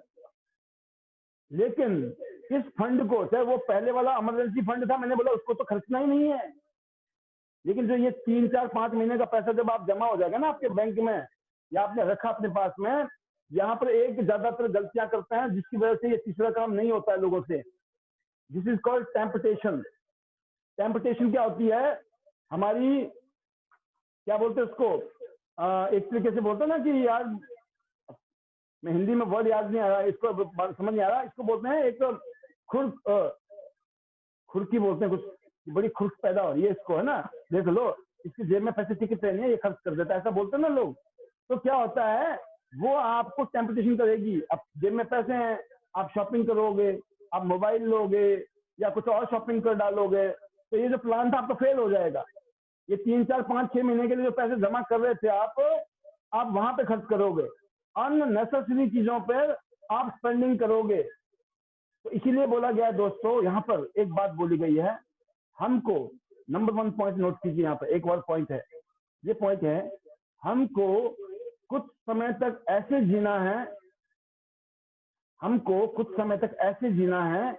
लेकिन इस फंड को, चाहे वो पहले वाला इमरजेंसी फंड था, मैंने बोला उसको तो खर्चना ही नहीं है, लेकिन जो ये 3, 4, 5 महीने का पैसा जब आप जमा हो जाएगा ना आपके बैंक में, या आपने रखा अपने पास में, यहाँ पर एक ज्यादातर गलतियां करते हैं जिसकी वजह से ये तीसरा काम नहीं होता है लोगों से। This is called temptation. Temptation क्या होती है हमारी, क्या बोलते हैं उसको, एक तरीके से बोलते हैं ना कि यार, मैं हिंदी में वर्ड याद नहीं आ रहा, इसको समझ नहीं आ रहा, इसको बोलते हैं एक तो खुरकी बोलते हैं, कुछ बड़ी खुर्क पैदा हो रही है इसको, है ना, देख लो इसकी जेब में पैसे टिकट नहीं है, ये खर्च कर देता है, ऐसा बोलते हैं ना लोग। तो क्या होता है, वो आपको टेम्पटेशन करेगी। अब जेब में पैसे हैं, आप शॉपिंग करोगे, आप मोबाइल लोगे या कुछ और शॉपिंग कर डालोगे, तो ये जो प्लान था आपका फेल हो जाएगा। ये 3, 4, 5, 6 महीने के लिए जो पैसे जमा कर रहे थे आप वहां पे खर्च करोगे, अननेसेसरी चीजों पर आप स्पेंडिंग करोगे। तो इसीलिए बोला गया है दोस्तों, यहाँ पर एक बात बोली गई है हमको, नंबर 1 पॉइंट नोट कीजिए, यहाँ पर एक और पॉइंट है, ये पॉइंट है, हमको कुछ समय तक ऐसे जीना है, हमको कुछ समय तक ऐसे जीना है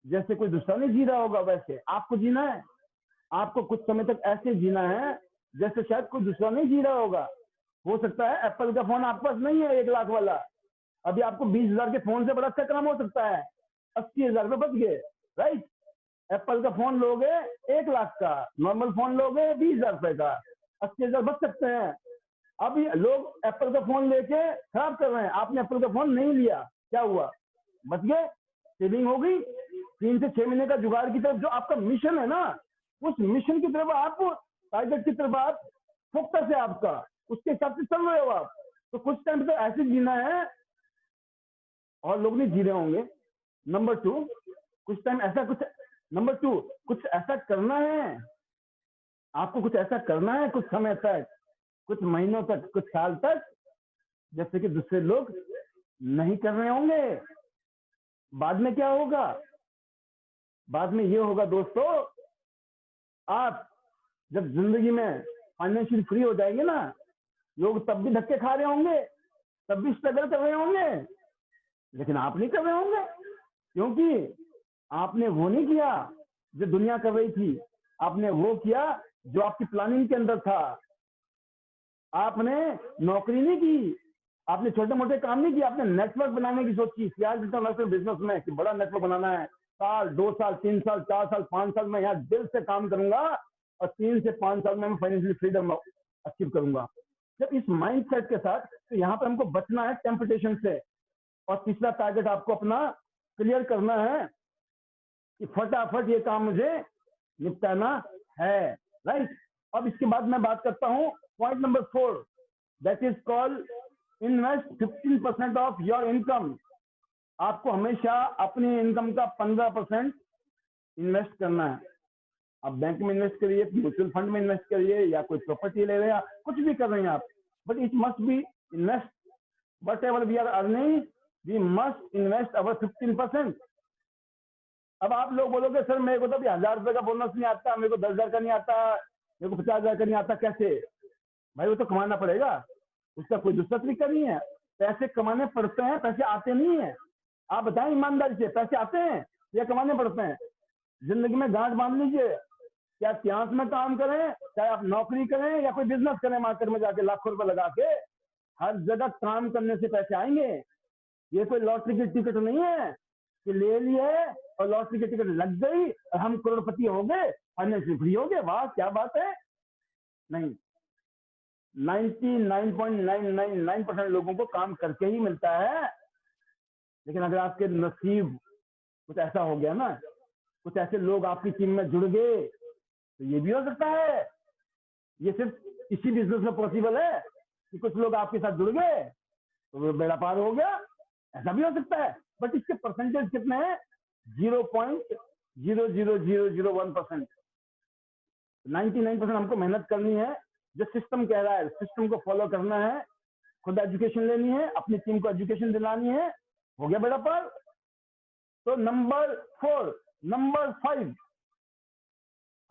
जैसे कोई दूसरा नहीं जी रहा होगा, वैसे आपको जीना है। आपको कुछ समय तक ऐसे जीना है जैसे शायद कोई दूसरा नहीं जी रहा होगा। हो सकता है एप्पल का फोन आपके पास नहीं है 1 लाख वाला, अभी आपको 20,000 के फोन से बड़ा अच्छा काम हो सकता है, 80,000 रुपये बच गए, राइट। एप्पल का फोन लोगे 1 लाख का, नॉर्मल फोन लोगे 20,000 रुपए का, 80,000 बच सकते हैं। अब ये लोग एप्पल का फोन लेके खराब कर रहे हैं। आपने एप्पल का फोन नहीं लिया, क्या हुआ? बच गए, सेविंग हो गई। 3 से 6 महीने का जुगाड़ की तरफ जो आपका मिशन है ना, उस मिशन की तरफ आप, टारगेट की तरफ आप, फोकस है आपका, उसके हिसाब से चल रहे हो आप। तो कुछ टाइम तो ऐसे जीना है, और लोग नहीं जी रहे होंगे। नंबर 2, कुछ टाइम ऐसा कुछ, नंबर 2, कुछ ऐसा करना है आपको, कुछ ऐसा करना है कुछ समय तक, कुछ महीनों तक, कुछ साल तक, जैसे कि दूसरे लोग नहीं कर रहे होंगे। बाद में क्या होगा? बाद में ये होगा दोस्तों, आप जब जिंदगी में फाइनेंशियल फ्री हो जाएंगे ना, लोग तब भी धक्के खा रहे होंगे, तब भी स्ट्रगल कर रहे होंगे, लेकिन आप नहीं कर रहे होंगे, क्योंकि आपने वो नहीं किया जो दुनिया कर रही थी। आपने वो किया जो आपकी प्लानिंग के अंदर था। आपने नौकरी नहीं की, आपने छोटे मोटे काम नहीं किए, आपने नेटवर्क बनाने की सोची। आज इंटरनेशनल बिजनेस में कि बड़ा नेटवर्क बनाना है, साल 2 साल 3 साल 4 साल 5 साल में यहाँ दिल से काम करूंगा, और 3 से 5 साल में मैं फाइनेंशियल फ्रीडम अचीव करूंगा। जब इस माइंडसेट के साथ, तो यहाँ पर हमको बचना है टेम्पटेशन से। और तीसरा टारगेट आपको अपना क्लियर करना है कि फटाफट ये काम मुझे निपटाना है, राइट। अब इसके बाद मैं बात करता हूं point number 4, that is called invest 15% of your income. आपको हमेशा अपनी इनकम का 15% इन्वेस्ट करना है। आप बैंक में इन्वेस्ट करिए, म्यूचुअल फंड में इन्वेस्ट करिए, या कोई प्रॉपर्टी ले रहे हैं, कुछ भी कर रहे हैं आप, but it must be invest whatever we are earning, we must invest our 15%। अब आप लोग बोलोगे सर मेरे को तो अभी 1000 रुपए का बोनस नहीं आता, मेरे को 10,000 का नहीं आता, मेरे को 50,000 का नहीं आता, कैसे? भाई वो तो कमाना पड़ेगा, उसका कोई दूसरा तरीका नहीं है। पैसे कमाने पड़ते हैं, पैसे आते नहीं है। आप बताएं ईमानदारी से, पैसे आते हैं या कमाने पड़ते हैं? जिंदगी में गांठ बांध लीजिए, क्या इतिहास में काम करें, चाहे आप नौकरी करें या कोई बिजनेस करें, मार्केट में जाके लाखों रुपए लगा के, हर जगह काम करने से पैसे आएंगे। ये कोई लॉटरी की टिकट नहीं है कि ले लिए और लॉटरी की टिकट लग गई और हम करोड़पति हो गए, फाइनेंशियल फ्री हो गए, वाह क्या बात है। नहीं, 99.999% लोगों को काम करके ही मिलता है। लेकिन अगर आपके नसीब कुछ ऐसा हो गया ना, कुछ ऐसे लोग आपकी टीम में जुड़ गए, तो ये भी हो सकता है। ये सिर्फ इसी बिजनेस में पॉसिबल है कि कुछ लोग आपके साथ जुड़ गए तो बेड़ा पार हो गया, ऐसा भी हो सकता है। बट इसके परसेंटेज कितने हैं? 0.00001%। 99% हमको मेहनत करनी है, जो सिस्टम कह रहा है सिस्टम को फॉलो करना है, खुद एजुकेशन लेनी है, अपनी टीम को एजुकेशन दिलानी है, हो गया बेड़ा पार। तो नंबर 4, नंबर 5,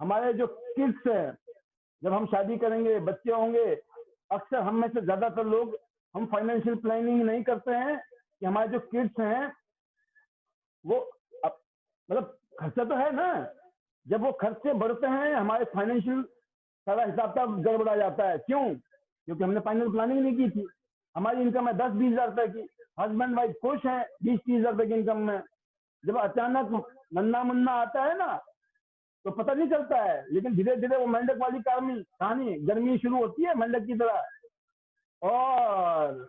हमारे जो किड्स हैं, जब हम शादी करेंगे, बच्चे होंगे, अक्सर हम में से ज्यादातर लोग हम फाइनेंशियल प्लानिंग नहीं करते हैं कि हमारे जो किड्स हैं वो मतलब खर्चा तो है ना, जब वो खर्चे बढ़ते हैं हमारे फाइनेंशियल सारा हिसाब किताब गड़बड़ा जाता है। क्यों? क्योंकि हमने फाइनेंशियल प्लानिंग नहीं की थी। हमारी इनकम है 10-20 हजार रुपए की, हस्बैंड वाइफ खुश हैं 20-30 हजार रुपए की इनकम में। जब अचानक नन्ना मुन्ना आता है ना, तो पता नहीं चलता है, लेकिन धीरे धीरे वो मेंढक वाली कहानी, गर्मी शुरू होती है मेंढक की तरह, और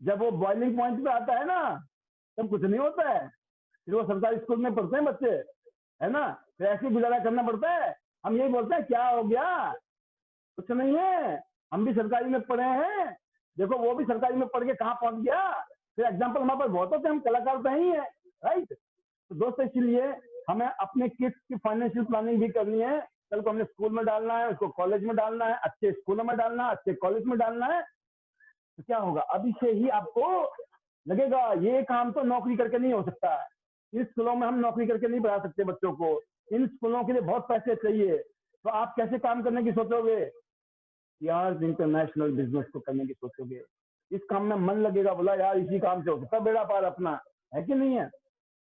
जब वो बॉइलिंग पॉइंट पे आता है ना, तब कुछ नहीं होता है। फिर वो सरकारी स्कूल में पढ़ते हैं बच्चे, है ना, फिर ऐसे गुजारा करना पड़ता है। हम यही बोलते हैं क्या हो गया, कुछ नहीं है, हम भी सरकारी में पढ़े हैं, देखो वो भी सरकारी में पढ़ के कहाँ पहुंच गया। फिर एग्जाम्पल हमारे पास बहुत होते हैं, हम कलाकार तो ही है, राइट। तो दोस्तों इसलिए हमें अपने किड्स की फाइनेंशियल प्लानिंग भी करनी है। कल को हमने स्कूल में डालना है, उसको कॉलेज में डालना है, अच्छे स्कूलों में डालना है, अच्छे कॉलेज में डालना है, तो क्या होगा? अभी से ही आपको लगेगा ये काम तो नौकरी करके नहीं हो सकता है, इन स्कूलों में हम नौकरी करके नहीं पढ़ा सकते बच्चों को, इन स्कूलों के लिए बहुत पैसे चाहिए। तो आप कैसे काम करने की सोचोगे? यार इंटरनेशनल बिजनेस को करने की सोचोगे, इस काम में मन लगेगा, बोला यार इसी काम से हो सकता बेड़ा पार अपना, है कि नहीं है?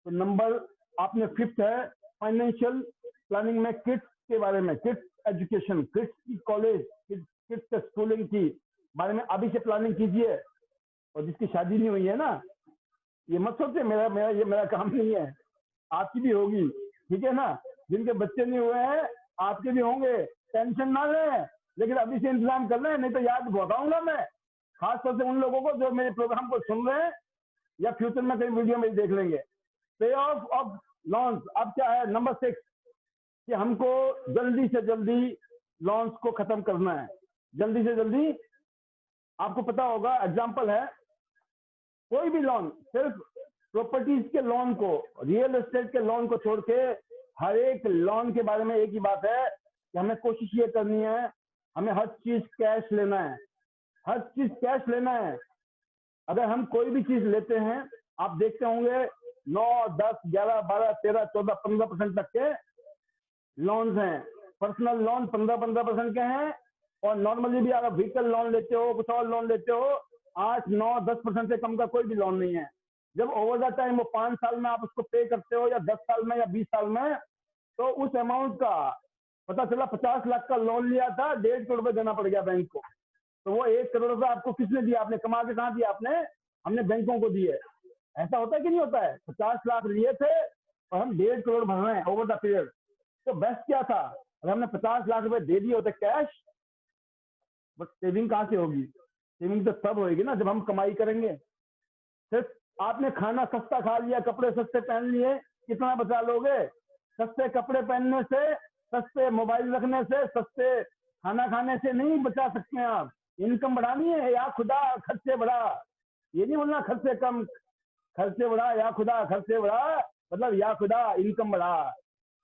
तो नंबर आपने 5th है फाइनेंशियल प्लानिंग में किड्स के बारे में, किड्स एजुकेशन, किड्स की कॉलेज, किड्स स्कूलिंग की बारे में अभी से प्लानिंग कीजिए। और जिसकी शादी नहीं हुई है ना, ये मत सोचे ये मेरा काम नहीं है, आपकी भी होगी, ठीक है ना। जिनके बच्चे नहीं हुए हैं आपके भी होंगे, टेंशन ना लें, लेकिन अभी से इंतजाम कर रहे हैं, नहीं तो याद बताऊंगा मैं, खासतौर से उन लोगों को जो मेरे प्रोग्राम को सुन रहे हैं या फ्यूचर में कई वीडियो में देख लेंगे। पे ऑफ ऑफ लॉन्च अब क्या है, नंबर 6 कि हमको जल्दी से जल्दी लॉन्च को खत्म करना है। जल्दी से जल्दी, आपको पता होगा, एग्जांपल है, कोई भी लोन, सिर्फ प्रॉपर्टीज के लोन को, रियल एस्टेट के लोन को छोड़ के हर एक लोन के बारे में एक ही बात है कि हमें कोशिश ये करनी है, हमें हर चीज कैश लेना है, हर चीज कैश लेना है। अगर हम कोई भी चीज लेते हैं, आप देखते होंगे 9, 10, 11, 12, 13, 14, 15% तक के लोन्स हैं। पर्सनल लोन 15% के हैं, और नॉर्मली भी अगर व्हीकल लोन लेते हो, कुछ और लोन लेते हो, 8, 9, 10% से कम का कोई भी लोन नहीं है। जब ओवर द टाइम वो 5 साल में आप उसको पे करते हो, या 10 साल में, या 20 साल में, तो उस अमाउंट का पता चला 50 लाख का लोन लिया था, 1.5 करोड़ रुपए देना पड़ गया बैंक को। तो वो 1 करोड़ रुपए आपको किसने दिया? आपने कमा के कहाँ दिया? आपने, हमने बैंकों को दिए। ऐसा होता है कि नहीं होता है? 50 लाख लिए थे और हम 1.5 करोड़ भर रहे हैं ओवर द पीरियड। तो बेस्ट क्या था, अगर हमने 50 लाख रुपए दे दिए होते कैश, बट सेविंग कहाँ से होगी? सेविंग तो तब होगी ना जब हम कमाई करेंगे। सिर्फ आपने खाना सस्ता खा लिया, कपड़े सस्ते पहन लिए, कितना बचा लोगे? सस्ते कपड़े पहनने से, सस्ते मोबाइल रखने से, सस्ते खाना खाने से नहीं बचा सकते हैं आप। इनकम बढ़ानी है, या खुदा खर्चे बढ़ा। ये नहीं बोलना खर्चे कम, खर्चे बढ़ा, या खुदा खर्चे बढ़ा, मतलब या खुदा इनकम बढ़ा।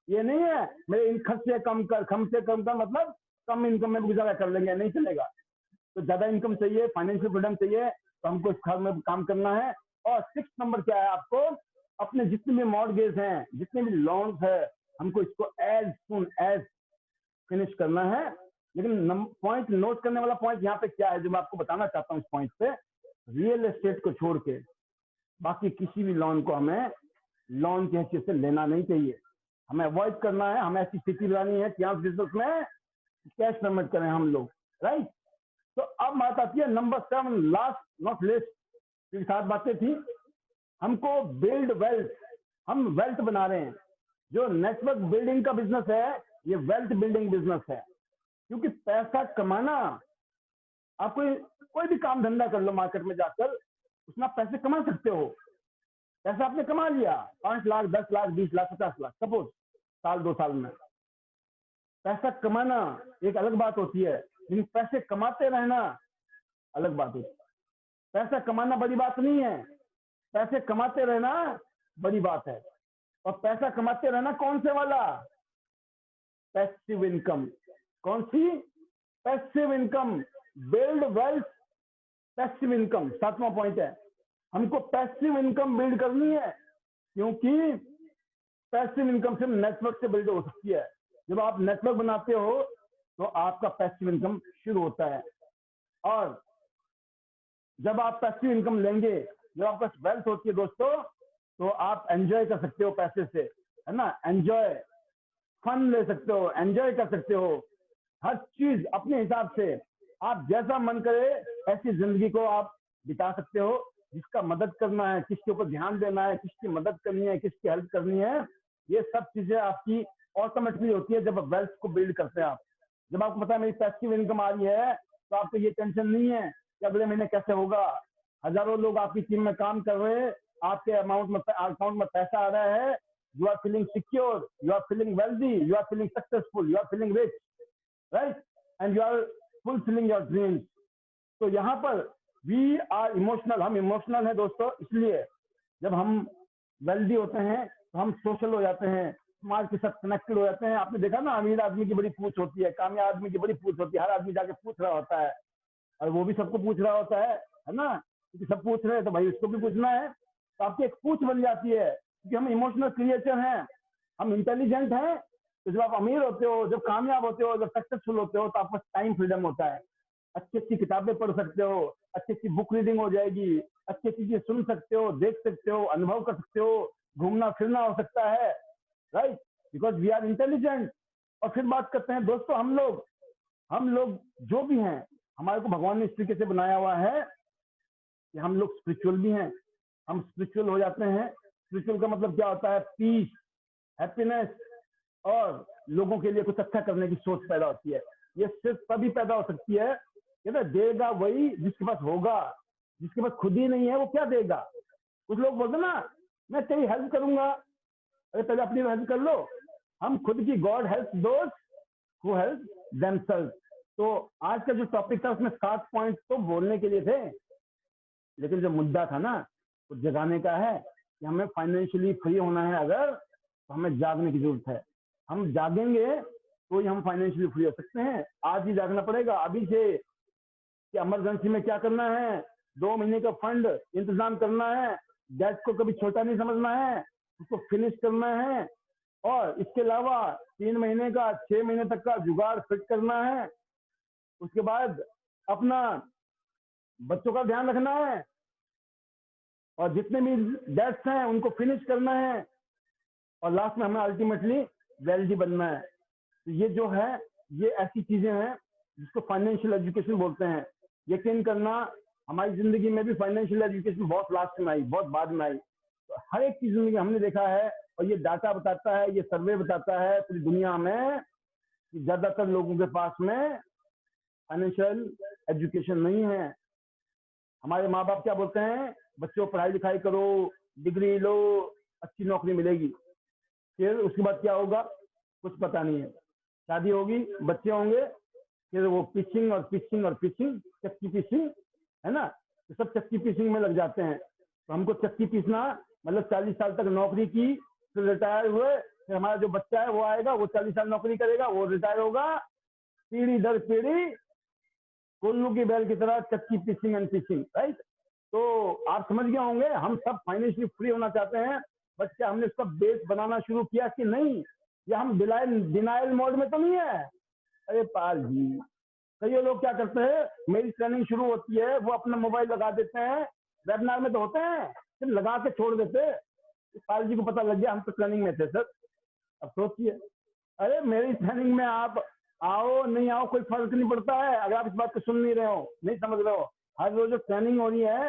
ये नहीं है मेरे इन खर्चे कम कर, खर्चे कम कर मतलब कम इनकम में गुजारा कर लेंगे, नहीं चलेगा। तो ज्यादा इनकम चाहिए, फाइनेंशियल फ्रीडम चाहिए, तो हमको इस खाल में काम करना है। और 6 नंबर क्या है, आपको अपने जितने भी मॉर्गेज हैं, जितने भी लोन्स है, हमको इसको एज सुन एज फिनिश करना है। लेकिन पॉइंट नोट करने वाला पॉइंट यहाँ पे क्या है जो मैं आपको बताना चाहता हूँ, इस पॉइंट पे, रियल एस्टेट को छोड़ के बाकी किसी भी लोन को हमें लोन की हैसियत से लेना नहीं चाहिए। हमें अवॉइड करना है, हमें ऐसी स्थिति बनानी है कि यहाँ बिजनेस में कैश पेमेंट करें हम लोग, राइट। तो अब बात आती है नंबर 7, लास्ट नॉट लिस्ट की 7 बातें थी। हमको बिल्ड वेल्थ, हम वेल्थ बना रहे हैं। जो नेटवर्क बिल्डिंग का बिजनेस है, ये वेल्थ बिल्डिंग बिजनेस है। क्योंकि पैसा कमाना, आप कोई भी काम धंधा कर लो मार्केट में जाकर, उसमें आप पैसे कमा सकते हो। पैसा आपने कमा लिया, 5 लाख, 10 लाख, 20 लाख, 50 लाख, सपोज साल 2 साल में। पैसा कमाना एक अलग बात होती है, लेकिन पैसे कमाते रहना अलग बात होती है। पैसा कमाना बड़ी बात नहीं है, पैसे कमाते रहना बड़ी बात है। और पैसा कमाते रहना कौन से वाला? Passive income. कौन सी? Passive income. Build wealth, passive income 7वां पॉइंट है। हमको पैसिव इनकम बिल्ड करनी है, क्योंकि पैसिव इनकम सिर्फ नेटवर्क से बिल्ड हो सकती है। जब आप नेटवर्क बनाते हो तो आपका पैसिव इनकम शुरू होता है। और जब आप पैसिव इनकम लेंगे, जब आपका वेल्थ होती है दोस्तों, तो आप एंजॉय कर सकते हो पैसे से, है ना। एंजॉय, फन ले सकते हो, एंजॉय कर सकते हो, हर चीज अपने हिसाब से। आप जैसा मन करे ऐसी जिंदगी को आप बिता सकते हो। जिसका मदद करना है, किसके ऊपर ध्यान देना है, किसकी मदद करनी है, किसकी हेल्प करनी है, ये सब चीजें आपकी ऑटोमेटिकली होती है जब आप वेल्थ को बिल्ड करते हैं। आप जब आपको पता है मेरी पैसिव इनकम आ रही है, तो आपको ये टेंशन नहीं है कि अगले महीने कैसे होगा। हजारों लोग आपकी टीम में काम कर रहे हैं, आपके अकाउंट में पैसा आ रहा है। You are feeling secure, you are feeling wealthy, you are feeling successful, you are feeling rich, right, and you are fulfilling your dreams. तो यहाँ पर वी आर इमोशनल, हम इमोशनल हैं दोस्तों। इसलिए जब हम वेल्दी होते हैं तो हम सोशल हो जाते हैं, समाज के साथ कनेक्टेड हो जाते हैं। आपने देखा ना, अमीर आदमी की बड़ी पूछ होती है, कामयाब आदमी की बड़ी पूछ होती है। हर आदमी जाके पूछ रहा होता है, और वो भी सबको पूछ रहा होता है ना, क्योंकि सब पूछ रहे हैं तो भाई उसको भी पूछना है। तो आपकी एक पूछ बन जाती है, क्योंकि हम इमोशनल क्रिएचर हैं, हम इंटेलिजेंट हैं। तो जब आप अमीर होते हो, जब कामयाब होते हो, जब सक्सेसफुल होते हो, तो आपका टाइम फ्रीडम होता है। अच्छी अच्छी किताबें पढ़ सकते हो, अच्छी अच्छी बुक रीडिंग हो जाएगी, अच्छी अच्छी चीजें सुन सकते हो, देख सकते हो, अनुभव कर सकते हो, घूमना फिरना हो सकता है, right, because we are intelligent. और फिर बात करते हैं दोस्तों, हम लोग जो भी हैं, हमारे को भगवान ने इस तरीके से बनाया हुआ है कि हम लोग स्पिरिचुअल भी हैं। हम स्पिरिचुअल हो जाते हैं। स्पिरिचुअल का मतलब क्या होता है? पीस, हैप्पीनेस, और लोगों के लिए कुछ अच्छा करने की सोच पैदा होती है। ये सिर्फ तभी पैदा हो सकती है कि ना देगा वही जिसके पास होगा, जिसके पास खुद ही नहीं है वो क्या देगा। कुछ लोग बोलते ना मैं तेरी हेल्प करूंगा, अरे पहले अपनी हेल्प कर लो। हम खुद की, God help those who help themselves. तो आज का जो टॉपिक था उसमें 7 पॉइंट तो बोलने के लिए थे, लेकिन जो मुद्दा था ना वो जगाने का है कि हमें फाइनेंशियली फ्री होना है अगर, तो हमें जागने की जरूरत है। हम जागेंगे तो ही हम फाइनेंशियली फ्री हो सकते हैं। आज ही जागना पड़ेगा अभी से कि इमरजेंसी में क्या करना है, 2 महीने का फंड इंतजाम करना है, डेट को कभी छोटा नहीं समझना है, उसको फिनिश करना है, और इसके अलावा 3 महीने का 6 महीने तक का जुगाड़ फिट करना है। उसके बाद अपना बच्चों का ध्यान रखना है, और जितने भी डेट्स हैं उनको फिनिश करना है, और लास्ट में हमें अल्टीमेटली वेल्दी बनना है। तो ये जो है ये ऐसी चीजें हैं जिसको फाइनेंशियल एजुकेशन बोलते हैं। यकीन करना हमारी जिंदगी में भी फाइनेंशियल एजुकेशन बहुत लास्ट में आई, बहुत बाद में आई। तो हर एक चीज जिंदगी हमने देखा है, और ये डाटा बताता है, ये सर्वे बताता है पूरी दुनिया में कि ज्यादातर लोगों के पास में फाइनेंशियल एजुकेशन नहीं है। हमारे माँ बाप क्या बोलते हैं, बच्चों पढ़ाई लिखाई करो, डिग्री लो, अच्छी नौकरी मिलेगी। फिर उसके बाद क्या होगा कुछ पता नहीं है। शादी होगी, बच्चे होंगे, फिर वो पिचिंग और पिचिंग और पिचिंग, चक्की पिचिंग, है ना, तो सब चक्की पिचिंग में लग जाते हैं। तो हमको चक्की पीसना मतलब 40 साल तक नौकरी की, फिर रिटायर हुए, फिर हमारा जो बच्चा है वो आएगा, वो 40 साल नौकरी करेगा, वो रिटायर होगा, पीढ़ी दर पीढ़ी कोल्लू की बैल की तरह चक्की पिचिंग एंड पिचिंग, राइट। तो आप समझ गए होंगे हम सब फाइनेंशियली फ्री होना चाहते हैं, बट क्या हमने उसका बेस बनाना शुरू किया कि नहीं, या हम डिनाइल मोड में तो नहीं है। अरे पाल जी, कई लोग क्या करते हैं, मेरी ट्रेनिंग शुरू होती है वो अपना मोबाइल लगा देते हैं, वेबिनार में तो होते हैं, फिर लगा के छोड़ देते। पाल जी को पता लग गया हम तो ट्रेनिंग में थे सर। अब सोचिए, अरे मेरी ट्रेनिंग में आप आओ नहीं आओ कोई फर्क नहीं पड़ता है, अगर आप इस बात को सुन नहीं रहे हो, नहीं समझ रहे हो। हर रोज जो ट्रेनिंग हो रही है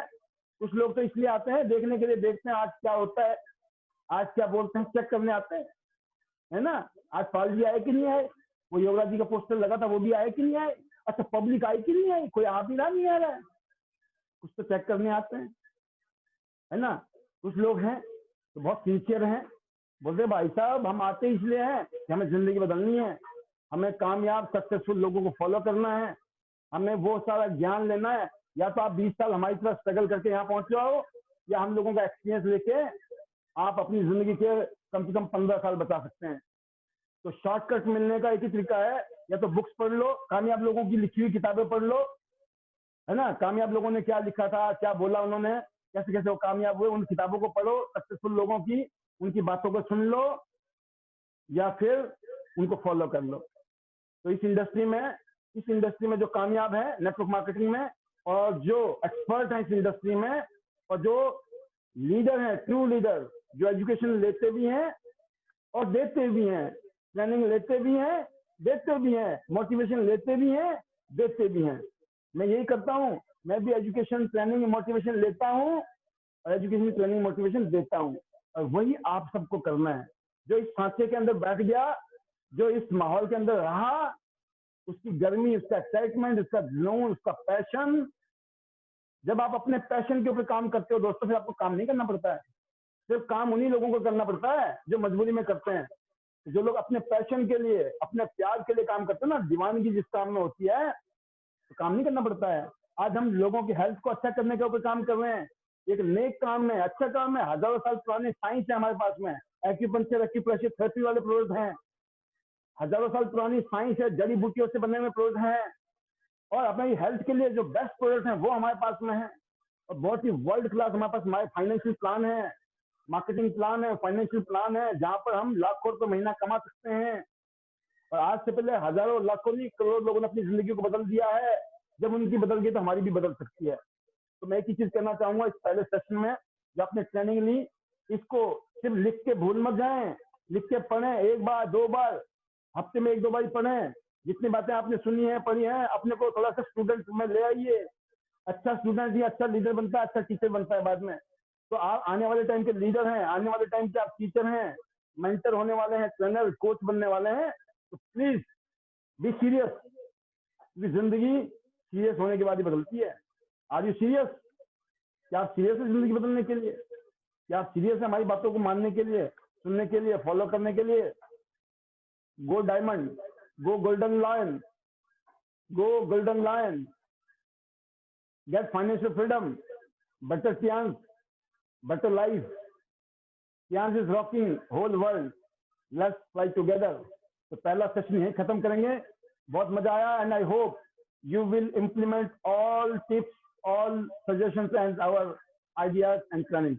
कुछ लोग तो इसलिए आते हैं देखने के लिए, देखते हैं आज क्या होता है, आज क्या बोलते हैं, चेक करने आते हैं, है ना। आज पाल जी आए कि नहीं आए, वो योगराज जी का पोस्टर लगा था वो भी आए कि नहीं आए, अच्छा पब्लिक आई कि नहीं आई, कोई आ भी रहा नहीं आ रहा है, कुछ तो चेक करने आते हैं, है ना। कुछ लोग हैं तो बहुत सिंसियर हैं, बोलते भाई साहब हम आते इसलिए हैं कि हमें जिंदगी बदलनी है, हमें कामयाब सक्सेसफुल लोगों को फॉलो करना है, हमें वो सारा ज्ञान लेना है। या तो आप 20 साल हमारी तरह स्ट्रगल करके यहाँ पहुंच जाओ, या हम लोगों का एक्सपीरियंस लेके आप अपनी जिंदगी के कम से कम 15 साल बचा सकते हैं। तो शॉर्टकट मिलने का एक ही तरीका है, या तो बुक्स पढ़ लो, कामयाब लोगों की लिखी हुई किताबें पढ़ लो, है ना, कामयाब लोगों ने क्या लिखा था, क्या बोला उन्होंने, कैसे कैसे वो कामयाब हुए, उन किताबों को पढ़ो, सक्सेसफुल लोगों की, उनकी बातों को सुन लो, या फिर उनको फॉलो कर लो। तो इस इंडस्ट्री में जो कामयाब है नेटवर्क मार्केटिंग में, और जो एक्सपर्ट है इस इंडस्ट्री में, और जो लीडर है, ट्रू लीडर, जो एजुकेशन लेते भी हैं और देते भी हैं, ट्रेनिंग लेते भी हैं, देते भी हैं, मोटिवेशन लेते भी हैं, देते भी हैं। मैं यही करता हूँ, मैं भी एजुकेशन ट्रेनिंग मोटिवेशन लेता हूँ, और एजुकेशन ट्रेनिंग मोटिवेशन देता हूँ, और वही आप सबको करना है। जो इस सांचे के अंदर बैठ गया, जो इस माहौल के अंदर रहा, उसकी गर्मी, उसका एक्साइटमेंट, उसका जुनून, उसका पैशन, जब आप अपने पैशन के ऊपर काम करते हो दोस्तों, फिर आपको काम नहीं करना पड़ता है, सिर्फ काम उन्हीं लोगों को करना पड़ता है जो मजबूरी में करते हैं। जो लोग अपने पैशन के लिए, अपने प्यार के लिए काम करते हैं ना, दीवानगी जिस काम में होती है, तो काम नहीं करना पड़ता है। आज हम लोगों की हेल्थ को अच्छा करने के ऊपर काम कर रहे हैं, एक नेक काम है, अच्छा काम है, हजारों साल पुराने साइंस है हमारे पास में, एक्यूपंक्चर, एक्यूप्रेशर थेरेपी वाले प्रोडक्ट हैं, हजारों साल पुरानी साइंस है, जड़ी बूटियों से बने हुए प्रोडक्ट हैं, और अपनी हेल्थ के लिए जो बेस्ट प्रोडक्ट हैं वो हमारे पास में है, और बहुत ही वर्ल्ड क्लास हमारे पास हमारे फाइनेंशियल प्लान है, मार्केटिंग प्लान है, फाइनेंशियल प्लान है, जहां पर हम लाखों रुपए महीना कमा सकते हैं। और आज से पहले हजारों, लाखों नहीं, करोड़ लोगों ने अपनी जिंदगी को बदल दिया है। जब उनकी बदल गई तो हमारी भी बदल सकती है। तो मैं एक ही चीज कहना चाहूंगा इस पहले सेशन में, जो आपने ट्रेनिंग ली, इसको सिर्फ लिख के भूल मत जाएं, लिख के पढ़ें, 1 बार 2 बार, हफ्ते में 1-2 बार पढ़ें। जितनी बातें आपने सुनी है, पढ़ी हैं, अपने को थोड़ा सा स्टूडेंट में ले आइए। अच्छा स्टूडेंट ही अच्छा लीडर बनता है, अच्छा टीचर बनता है बाद में। तो आप आने वाले टाइम के लीडर हैं, आने वाले टाइम के आप टीचर हैं, मेंटर होने वाले हैं, ट्रेनर, कोच बनने वाले हैं। तो प्लीज बी सीरियस, क्योंकि जिंदगी सीरियस होने के बाद ही बदलती है। Are you serious? क्या आप सीरियस है जिंदगी बदलने के लिए? क्या आप सीरियस है हमारी बातों को मानने के लिए, सुनने के लिए, फॉलो करने के लिए? Go diamond, go golden lion, go golden lion, get financial freedom, better chance, better life. Chance is rocking whole world. Let's fly together. तो पहला सेशन यही खत्म करेंगे। बहुत मजा आया and I hope you will implement all tips, all suggestions and our ideas and planning.